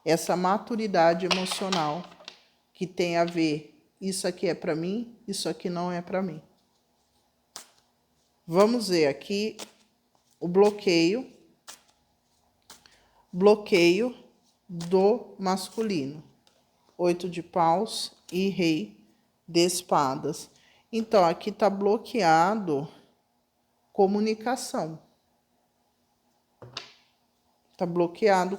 essa maturidade emocional que tem a ver, isso aqui é para mim, isso aqui não é para mim. Vamos ver aqui o bloqueio do masculino. 8 de paus e rei de espadas. Então, aqui está bloqueado comunicação. Está bloqueado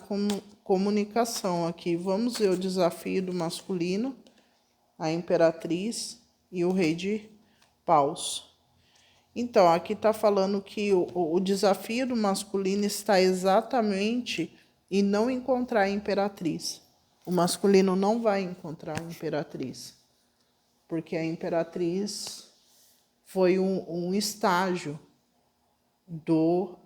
comunicação aqui. Vamos ver o desafio do masculino, a imperatriz e o rei de paus. Então, aqui está falando que o desafio do masculino está exatamente em não encontrar a imperatriz. O masculino não vai encontrar a imperatriz, porque a imperatriz foi um estágio do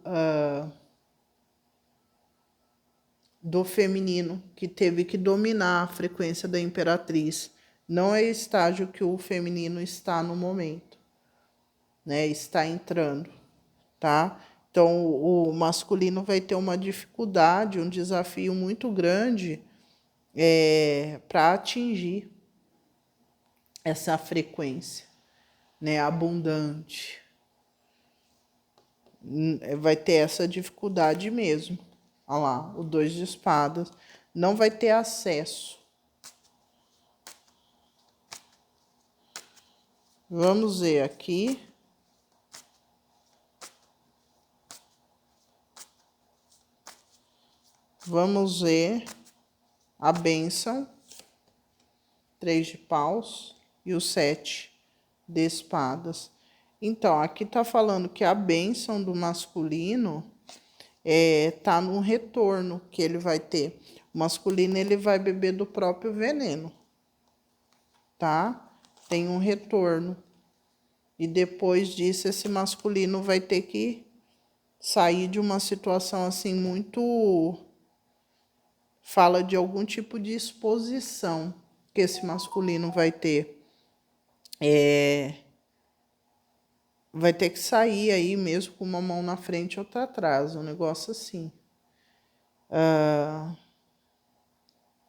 feminino que teve que dominar a frequência da imperatriz. Não é o estágio que o feminino está no momento, né? Está entrando, tá? Então, o masculino vai ter uma dificuldade, um desafio muito grande para atingir essa frequência, né, abundante, Vai ter essa dificuldade mesmo. Olha lá, o 2 de espadas. Não vai ter acesso. Vamos ver aqui. Vamos ver a bênção. 3 de paus e o 7 de espadas. Então, aqui tá falando que a bênção do masculino tá no retorno que ele vai ter. O masculino, ele vai beber do próprio veneno, tá? Tem um retorno. E depois disso, esse masculino vai ter que sair de uma situação assim muito... Fala de algum tipo de exposição que esse masculino vai ter. Vai ter que sair aí mesmo com uma mão na frente e outra atrás, um negócio assim.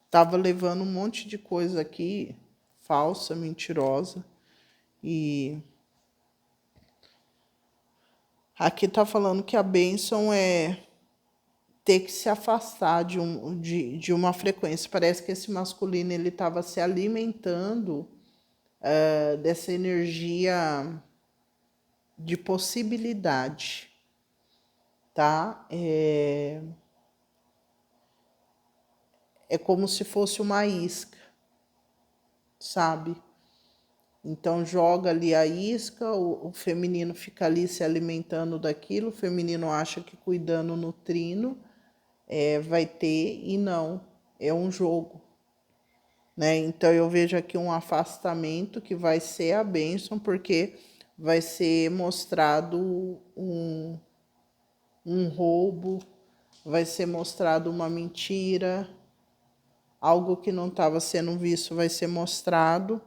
Tava levando um monte de coisa aqui, falsa, mentirosa, e aqui tá falando que a bênção é ter que se afastar de uma frequência. Parece que esse masculino, ele estava se alimentando dessa energia de possibilidade, tá? É como se fosse uma isca, sabe? Então joga ali a isca, o feminino fica ali se alimentando daquilo, o feminino acha que cuidando, nutrindo, vai ter, e não, é um jogo, né? Então eu vejo aqui um afastamento que vai ser a bênção, porque vai ser mostrado um roubo, vai ser mostrado uma mentira, algo que não estava sendo visto vai ser mostrado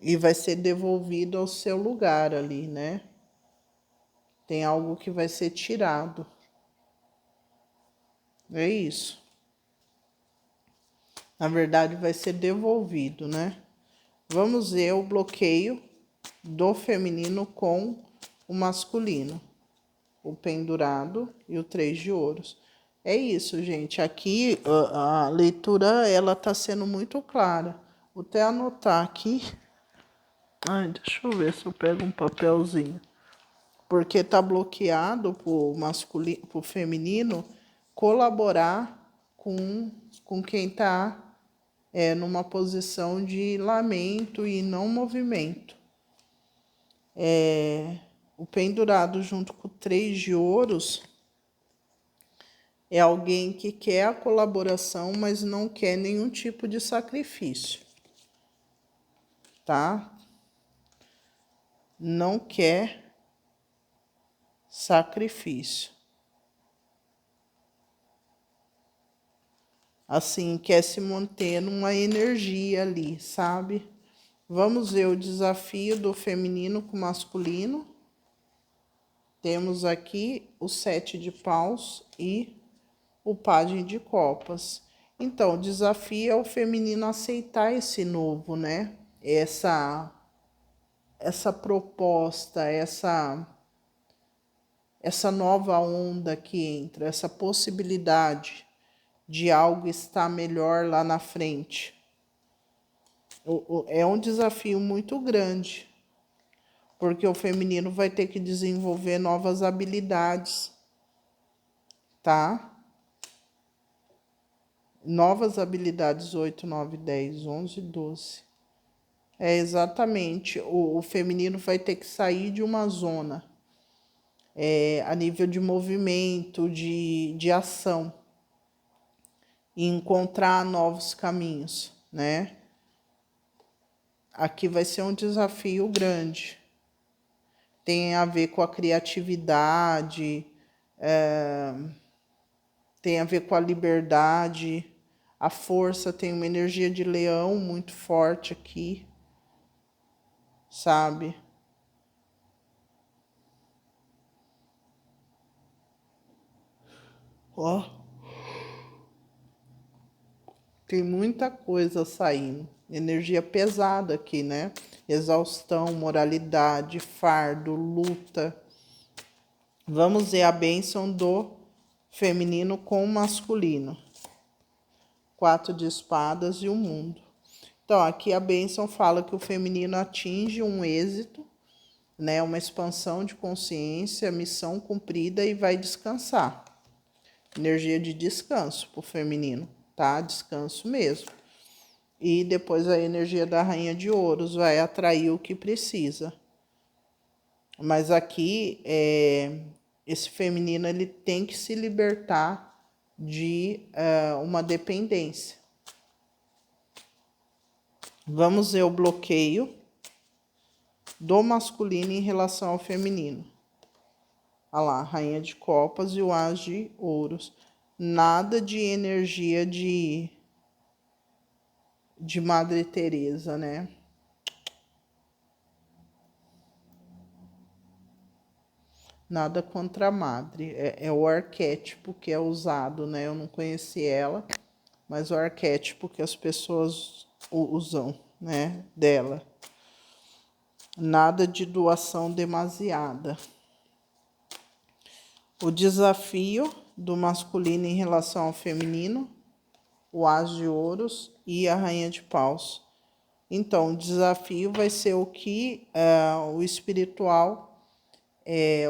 e vai ser devolvido ao seu lugar ali, né? Tem algo que vai ser tirado. É isso. Na verdade, vai ser devolvido, né? Vamos ver o bloqueio do feminino com o masculino. O pendurado e o 3 de ouros. É isso, gente. Aqui a leitura, ela tá sendo muito clara. Vou até anotar aqui. Ai, deixa eu ver se eu pego um papelzinho. Porque tá bloqueado pro feminino colaborar com quem tá numa posição de lamento e não movimento. O pendurado junto com o 3 de ouros é alguém que quer a colaboração, mas não quer nenhum tipo de sacrifício, tá? Não quer sacrifício. Assim, quer se manter numa energia ali, sabe? Vamos ver o desafio do feminino com o masculino. Temos aqui o 7 de paus e o pajem de copas. Então, o desafio é o feminino aceitar esse novo, né? Essa proposta, essa nova onda que entra, essa possibilidade de algo estar melhor lá na frente. É um desafio muito grande, porque o feminino vai ter que desenvolver novas habilidades, tá? Novas habilidades 8, 9, 10, 11, 12. Exatamente. O feminino vai ter que sair de uma zona a nível de movimento, de ação, e encontrar novos caminhos, né? Aqui vai ser um desafio grande. Tem a ver com a criatividade, tem a ver com a liberdade, a força, tem uma energia de leão muito forte aqui, sabe? Ó. Tem muita coisa saindo. Energia pesada aqui, né? Exaustão, moralidade, fardo, luta. Vamos ver a bênção do feminino com o masculino. 4 de espadas e o mundo. Então, aqui a bênção fala que o feminino atinge um êxito, né, uma expansão de consciência, missão cumprida e vai descansar. Energia de descanso para o feminino, tá? Descanso mesmo. E depois a energia da rainha de ouros vai atrair o que precisa. Mas aqui, esse feminino ele tem que se libertar de uma dependência. Vamos ver o bloqueio do masculino em relação ao feminino. Olha lá, rainha de copas e o as de ouros. Nada de energia de Madre Teresa, né? Nada contra a Madre. É o arquétipo que é usado, né? Eu não conheci ela, mas o arquétipo que as pessoas usam, né? Dela. Nada de doação demasiada. O desafio do masculino em relação ao feminino, o as de ouros e a rainha de paus. Então, o desafio vai ser o que o espiritual,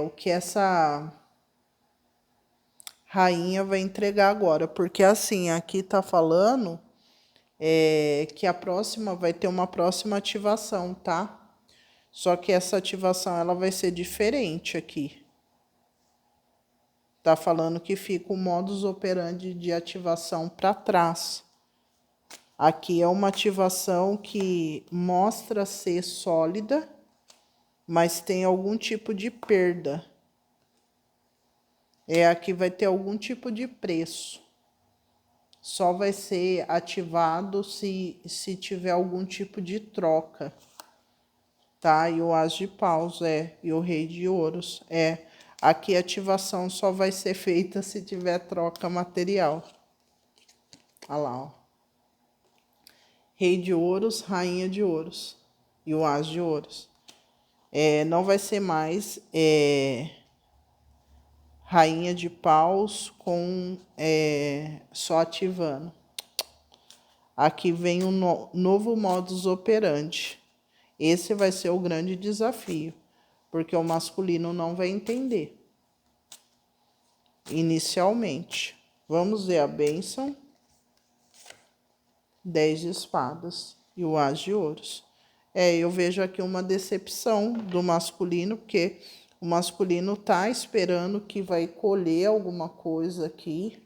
o que essa rainha vai entregar agora. Porque assim, aqui tá falando que a próxima vai ter uma próxima ativação, tá? Só que essa ativação ela vai ser diferente aqui. Tá falando que fica o modus operandi de ativação para trás. Aqui é uma ativação que mostra ser sólida, mas tem algum tipo de perda. Aqui vai ter algum tipo de preço. Só vai ser ativado se tiver algum tipo de troca. Tá? E o as de paus e o rei de ouros Aqui a ativação só vai ser feita se tiver troca material. Olha lá, ó. Rei de ouros, rainha de ouros e o as de ouros. Não vai ser mais rainha de paus com só ativando. Aqui vem um novo modus operandi. Esse vai ser o grande desafio, porque o masculino não vai entender. Inicialmente. Vamos ver a bênção. 10 de espadas e o as de ouros. Eu vejo aqui uma decepção do masculino, porque o masculino tá esperando que vai colher alguma coisa aqui,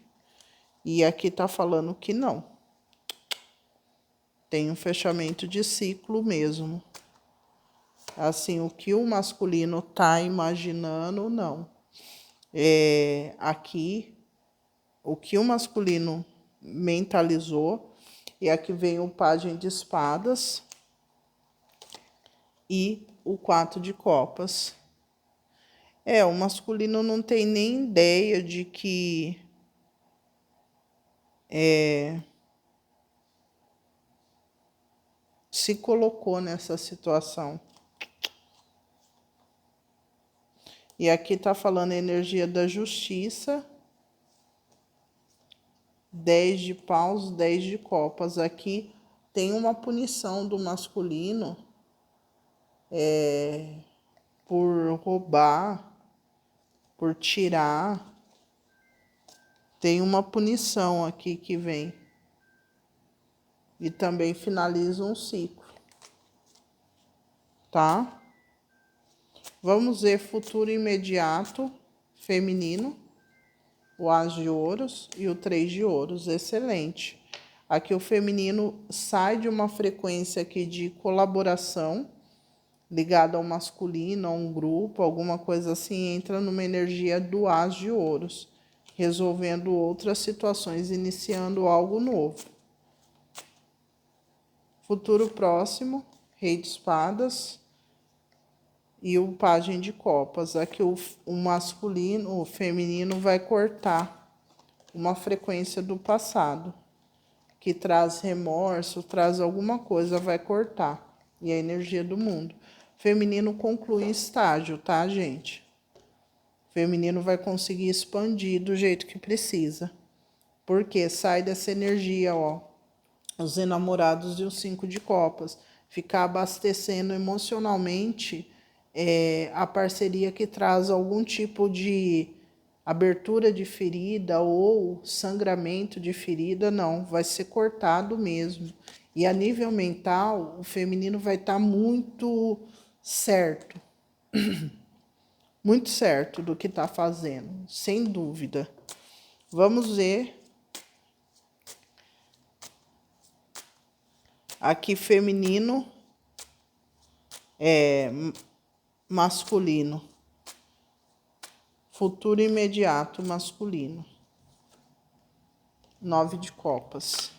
e aqui tá falando que não. Tem um fechamento de ciclo mesmo. Assim, o que o masculino tá imaginando, não. Aqui, o que o masculino mentalizou, e aqui vem o pajem de espadas e o 4 de copas. O masculino não tem nem ideia de que se colocou nessa situação. E aqui tá falando a energia da justiça. 10 de paus, 10 de copas. Aqui tem uma punição do masculino por roubar, por tirar. Tem uma punição aqui que vem. E também finaliza um ciclo. Tá? Vamos ver futuro imediato feminino. O as de ouros e o 3 de ouros. Excelente. Aqui o feminino sai de uma frequência aqui de colaboração, ligada ao masculino, a um grupo, alguma coisa assim, entra numa energia do as de ouros, resolvendo outras situações, iniciando algo novo. Futuro próximo, rei de espadas e o pajem de copas. Aqui o masculino, o feminino vai cortar uma frequência do passado, que traz remorso, traz alguma coisa, vai cortar. E a energia do mundo. Feminino conclui estágio, tá, gente? feminino vai conseguir expandir do jeito que precisa. Porque sai dessa energia, ó, os enamorados e os 5 de copas. Ficar abastecendo emocionalmente a parceria que traz algum tipo de abertura de ferida ou sangramento de ferida, não. Vai ser cortado mesmo. E a nível mental, o feminino vai estar muito certo. Muito certo do que está fazendo, sem dúvida. Vamos ver. Aqui feminino masculino. Futuro imediato masculino. 9 de copas.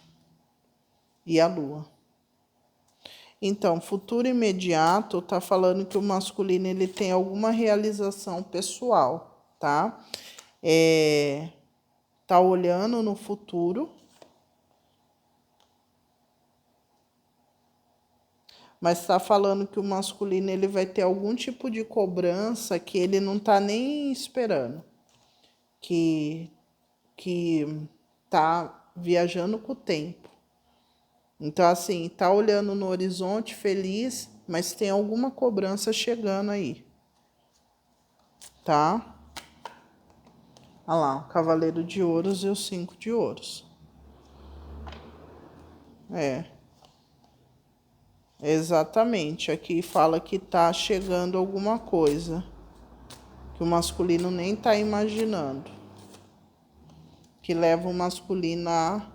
E a lua. Então, futuro imediato tá falando que o masculino ele tem alguma realização pessoal, tá? Tá olhando no futuro. Mas está falando que o masculino ele vai ter algum tipo de cobrança que ele não está nem esperando. Que tá viajando com o tempo. Então, assim, tá olhando no horizonte feliz, mas tem alguma cobrança chegando aí. Tá? Olha lá, o cavaleiro de ouros e o 5 de ouros. Exatamente. Aqui fala que tá chegando alguma coisa que o masculino nem tá imaginando. Que leva o masculino a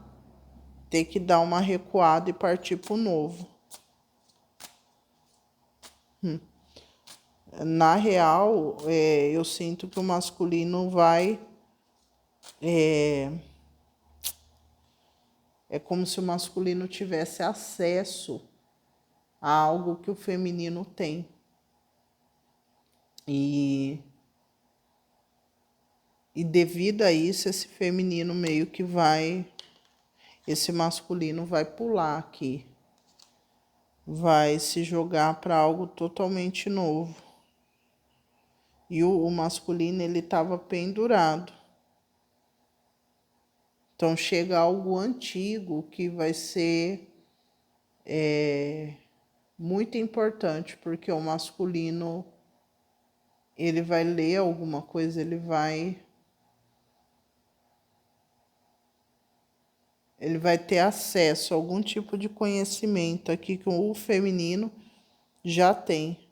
ter que dar uma recuada e partir pro novo. Na real, eu sinto que o masculino vai... É como se o masculino tivesse acesso a algo que o feminino tem. E devido a isso, esse feminino meio que vai... Esse masculino vai pular aqui. Vai se jogar para algo totalmente novo. E o masculino, ele estava pendurado. Então, chega algo antigo que vai ser muito importante, porque o masculino, ele vai ler alguma coisa, ele vai ter acesso a algum tipo de conhecimento aqui que o feminino já tem.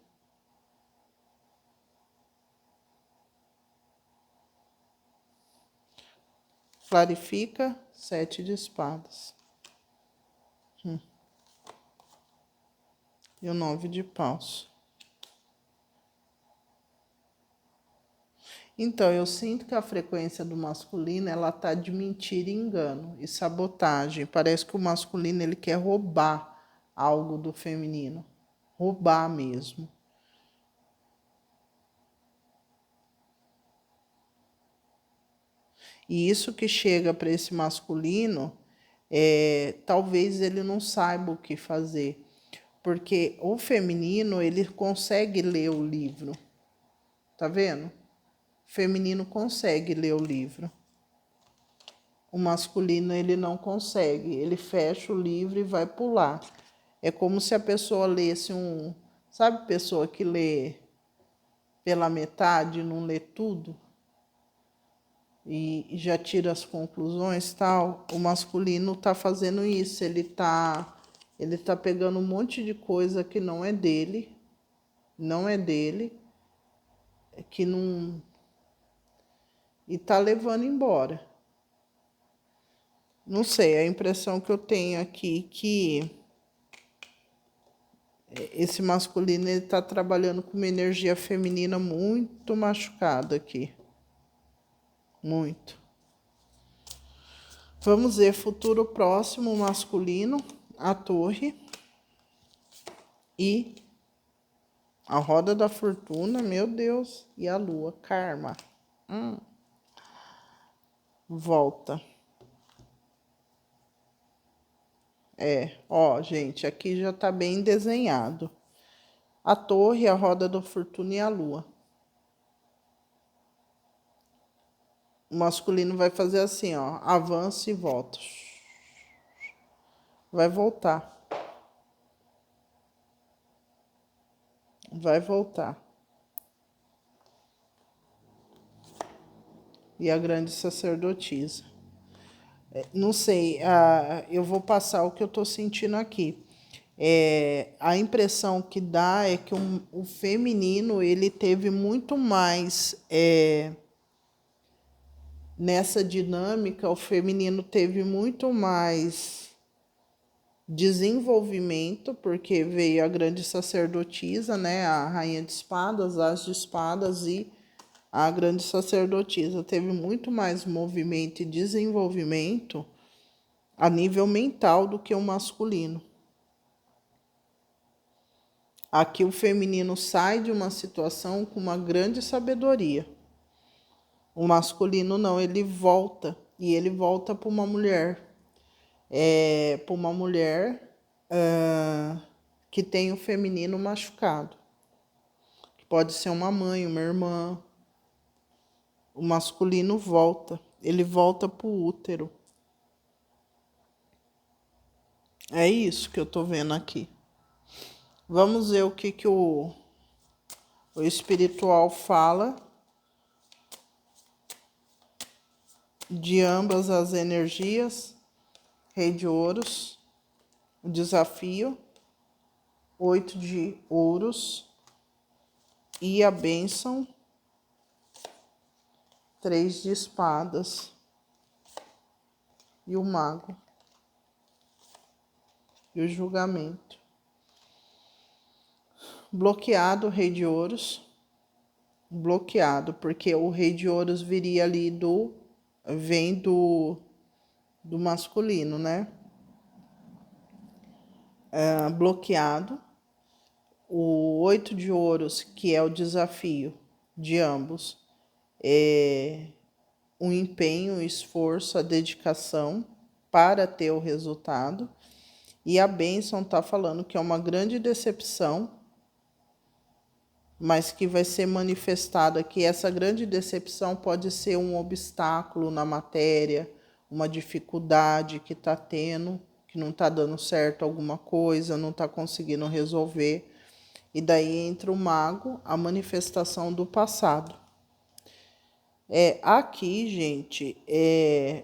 Clarifica, 7 de espadas. E o 9 de paus. Então, eu sinto que a frequência do masculino, ela tá de mentira e engano e sabotagem. Parece que o masculino, ele quer roubar algo do feminino. Roubar mesmo. E isso que chega para esse masculino, talvez ele não saiba o que fazer. Porque o feminino, ele consegue ler o livro. Tá vendo? O feminino consegue ler o livro. O masculino, ele não consegue. Ele fecha o livro e vai pular. É como se a pessoa lesse um... Sabe pessoa que lê pela metade, não lê tudo? E já tira as conclusões, tal. O masculino tá fazendo isso. Ele tá pegando um monte de coisa que não é dele. Não é dele. Que não... E tá levando embora. Não sei, a impressão que eu tenho aqui que esse masculino ele tá trabalhando com uma energia feminina muito machucada aqui. Muito. Vamos ver futuro próximo masculino, a torre e a roda da fortuna, meu Deus, e a lua, karma. Volta. Ó, gente, aqui já tá bem desenhado. A torre, a roda da fortuna e a lua. O masculino vai fazer assim, ó, avança e volta. Vai voltar. Vai voltar. E a grande sacerdotisa. Não sei, eu vou passar o que eu tô sentindo aqui. A impressão que dá é que o feminino, ele teve muito mais... nessa dinâmica, o feminino teve muito mais desenvolvimento, porque veio a grande sacerdotisa, né, a rainha de espadas, as de espadas, e a grande sacerdotisa teve muito mais movimento e desenvolvimento a nível mental do que o masculino. Aqui o feminino sai de uma situação com uma grande sabedoria. O masculino não, ele volta, e ele volta para uma mulher. Para uma mulher que tem o feminino machucado. Que pode ser uma mãe, uma irmã. O masculino volta, ele volta para o útero. É isso que eu estou vendo aqui. Vamos ver o que o espiritual fala de ambas as energias. Rei de ouros, o desafio, 8 de ouros e a bênção, 3 de espadas e o mago e o julgamento. Bloqueado o rei de ouros, bloqueado, porque o rei de ouros viria ali vem do masculino, né? Bloqueado. O 8 de ouros, que é o desafio de ambos, é o empenho, o esforço, a dedicação para ter o resultado. E a bênção está falando que é uma grande decepção, mas que vai ser manifestada que essa grande decepção pode ser um obstáculo na matéria, uma dificuldade que está tendo, que não está dando certo alguma coisa, não está conseguindo resolver. E daí entra o mago, a manifestação do passado. Aqui, gente,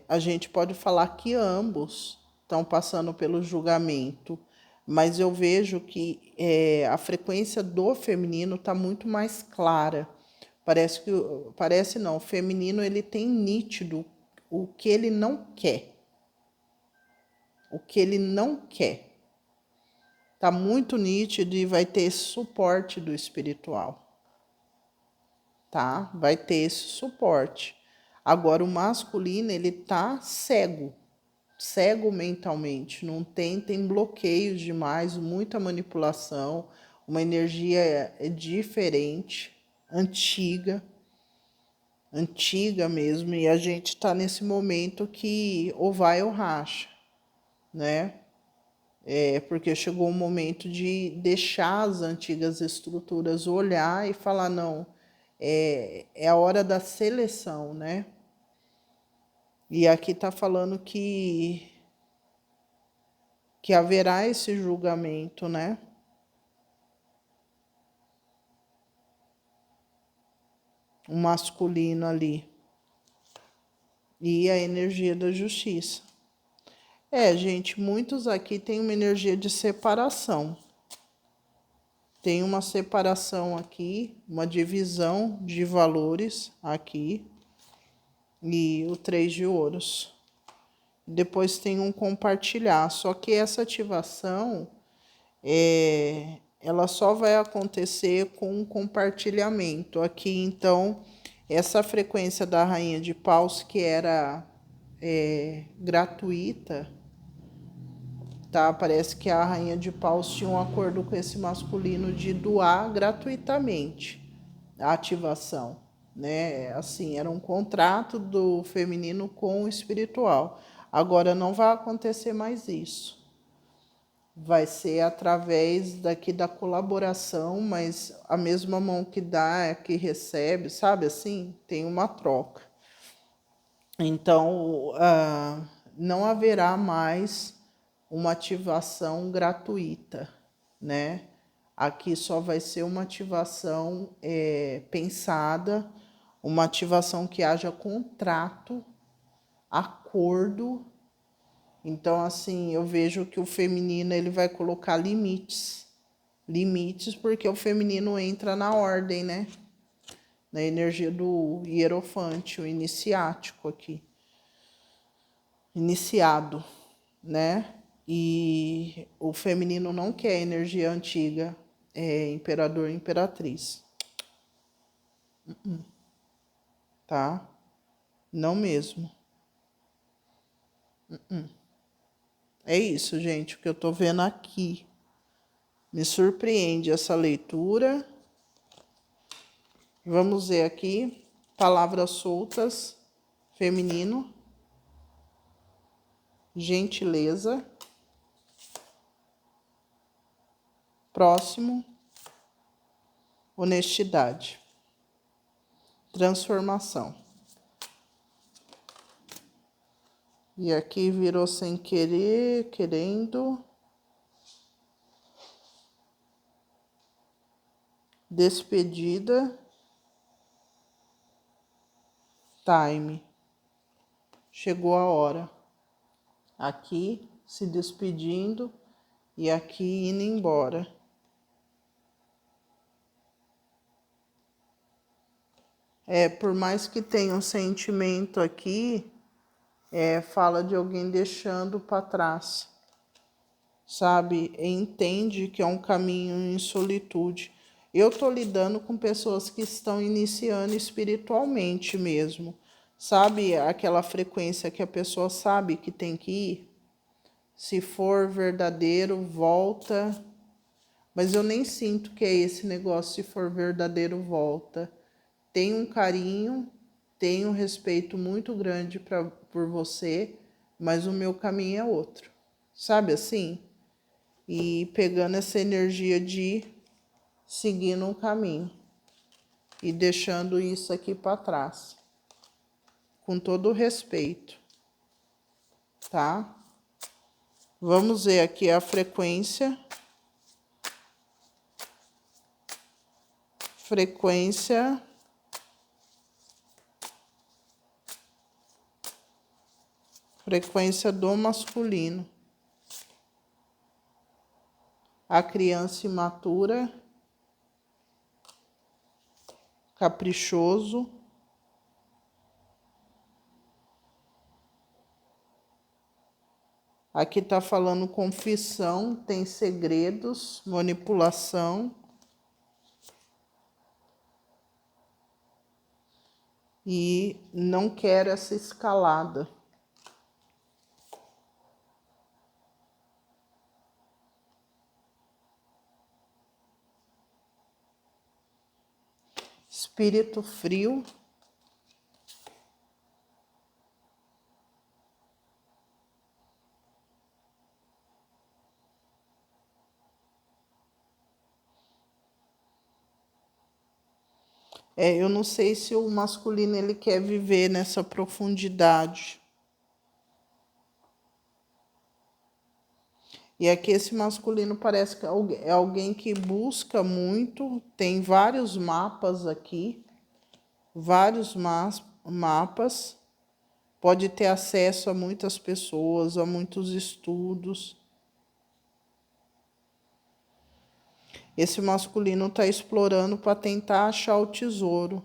a gente pode falar que ambos estão passando pelo julgamento, mas eu vejo que a frequência do feminino está muito mais clara. Parece não, o feminino ele tem nítido o que ele não quer. O que ele não quer. Está muito nítido e vai ter esse suporte do espiritual. Tá? Vai ter esse suporte. Agora, o masculino, ele tá cego mentalmente, não tem bloqueios demais, muita manipulação, uma energia diferente, antiga mesmo, e a gente tá nesse momento que ou vai ou racha, né? Porque chegou o momento de deixar as antigas estruturas, olhar e falar, não, é a hora da seleção, né? E aqui está falando que haverá esse julgamento, né? O masculino ali. E a energia da justiça. Gente, muitos aqui têm uma energia de separação. Tem uma separação aqui, uma divisão de valores aqui. E o 3 de ouros. Depois tem um compartilhar. Só que essa ativação, ela só vai acontecer com um compartilhamento. Aqui, então, essa frequência da rainha de paus, que era gratuita, tá? Parece que a rainha de paus tinha um acordo com esse masculino de doar gratuitamente a ativação, né? Assim, era um contrato do feminino com o espiritual. Agora não vai acontecer mais isso. Vai ser através daqui da colaboração, mas a mesma mão que dá é que recebe, sabe assim? Tem uma troca. Então, não haverá mais uma ativação gratuita, né? Aqui só vai ser uma ativação pensada, uma ativação que haja contrato, acordo. Então, assim, eu vejo que o feminino ele vai colocar limites. Limites porque o feminino entra na ordem, né? Na energia do hierofante, o iniciático aqui. Iniciado, né? E o feminino não quer energia antiga, imperador e imperatriz. Tá? Não mesmo. É isso, gente, o que eu tô vendo aqui. Me surpreende essa leitura. Vamos ver aqui. Palavras soltas. Feminino. Gentileza. Próximo. Honestidade. Transformação. E aqui virou sem querer, querendo. Despedida. Time. Chegou a hora. Aqui se despedindo e aqui indo embora. Por mais que tenha um sentimento aqui, fala de alguém deixando para trás, sabe? Entende que é um caminho em solitude. Eu tô lidando com pessoas que estão iniciando espiritualmente mesmo, sabe? Aquela frequência que a pessoa sabe que tem que ir. Se for verdadeiro, volta. Mas eu nem sinto que é esse negócio, se for verdadeiro, volta. Tem um carinho, tem um respeito muito grande por você, mas o meu caminho é outro. Sabe assim? E pegando essa energia de seguir um caminho e deixando isso aqui para trás. Com todo o respeito. Tá? Vamos ver aqui a frequência. Frequência do masculino. A criança imatura, caprichoso, aqui está falando confissão, tem segredos, manipulação e não quer essa escalada. Espírito frio. Eu não sei se o masculino ele quer viver nessa profundidade. E aqui esse masculino parece que é alguém que busca muito, tem vários mapas aqui, vários mapas, pode ter acesso a muitas pessoas, a muitos estudos. Esse masculino está explorando para tentar achar o tesouro.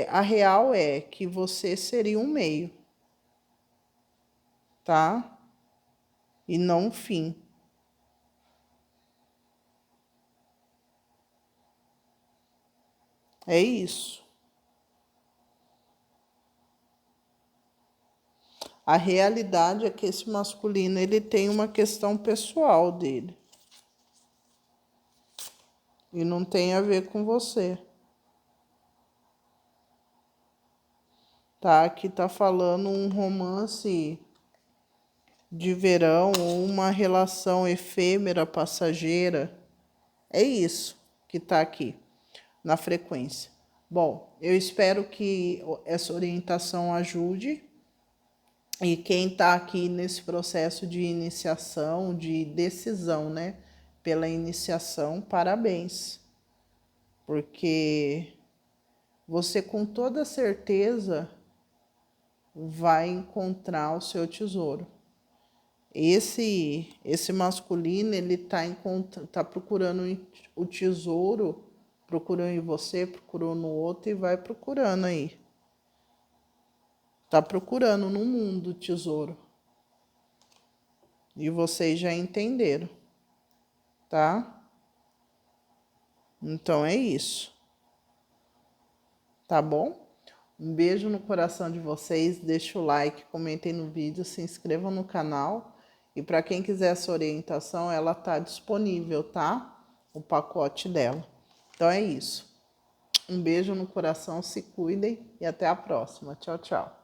A real é que você seria um meio, tá? E não um fim. É isso. A realidade é que esse masculino ele tem uma questão pessoal dele. E não tem a ver com você. Tá? Aqui tá falando um romance de verão ou uma relação efêmera, passageira. É isso que tá aqui na frequência. Bom, eu espero que essa orientação ajude. E quem está aqui nesse processo de iniciação, de decisão, né? Pela iniciação, parabéns. Porque você com toda certeza vai encontrar o seu tesouro. Esse masculino, ele tá procurando o tesouro, procurou em você, procurou no outro e vai procurando aí. Tá procurando no mundo o tesouro. E vocês já entenderam, tá? Então é isso. Tá bom? Um beijo no coração de vocês, deixa o like, comentem no vídeo, se inscrevam no canal. E para quem quiser essa orientação, ela tá disponível, tá? O pacote dela. Então é isso. Um beijo no coração, se cuidem e até a próxima. Tchau, tchau.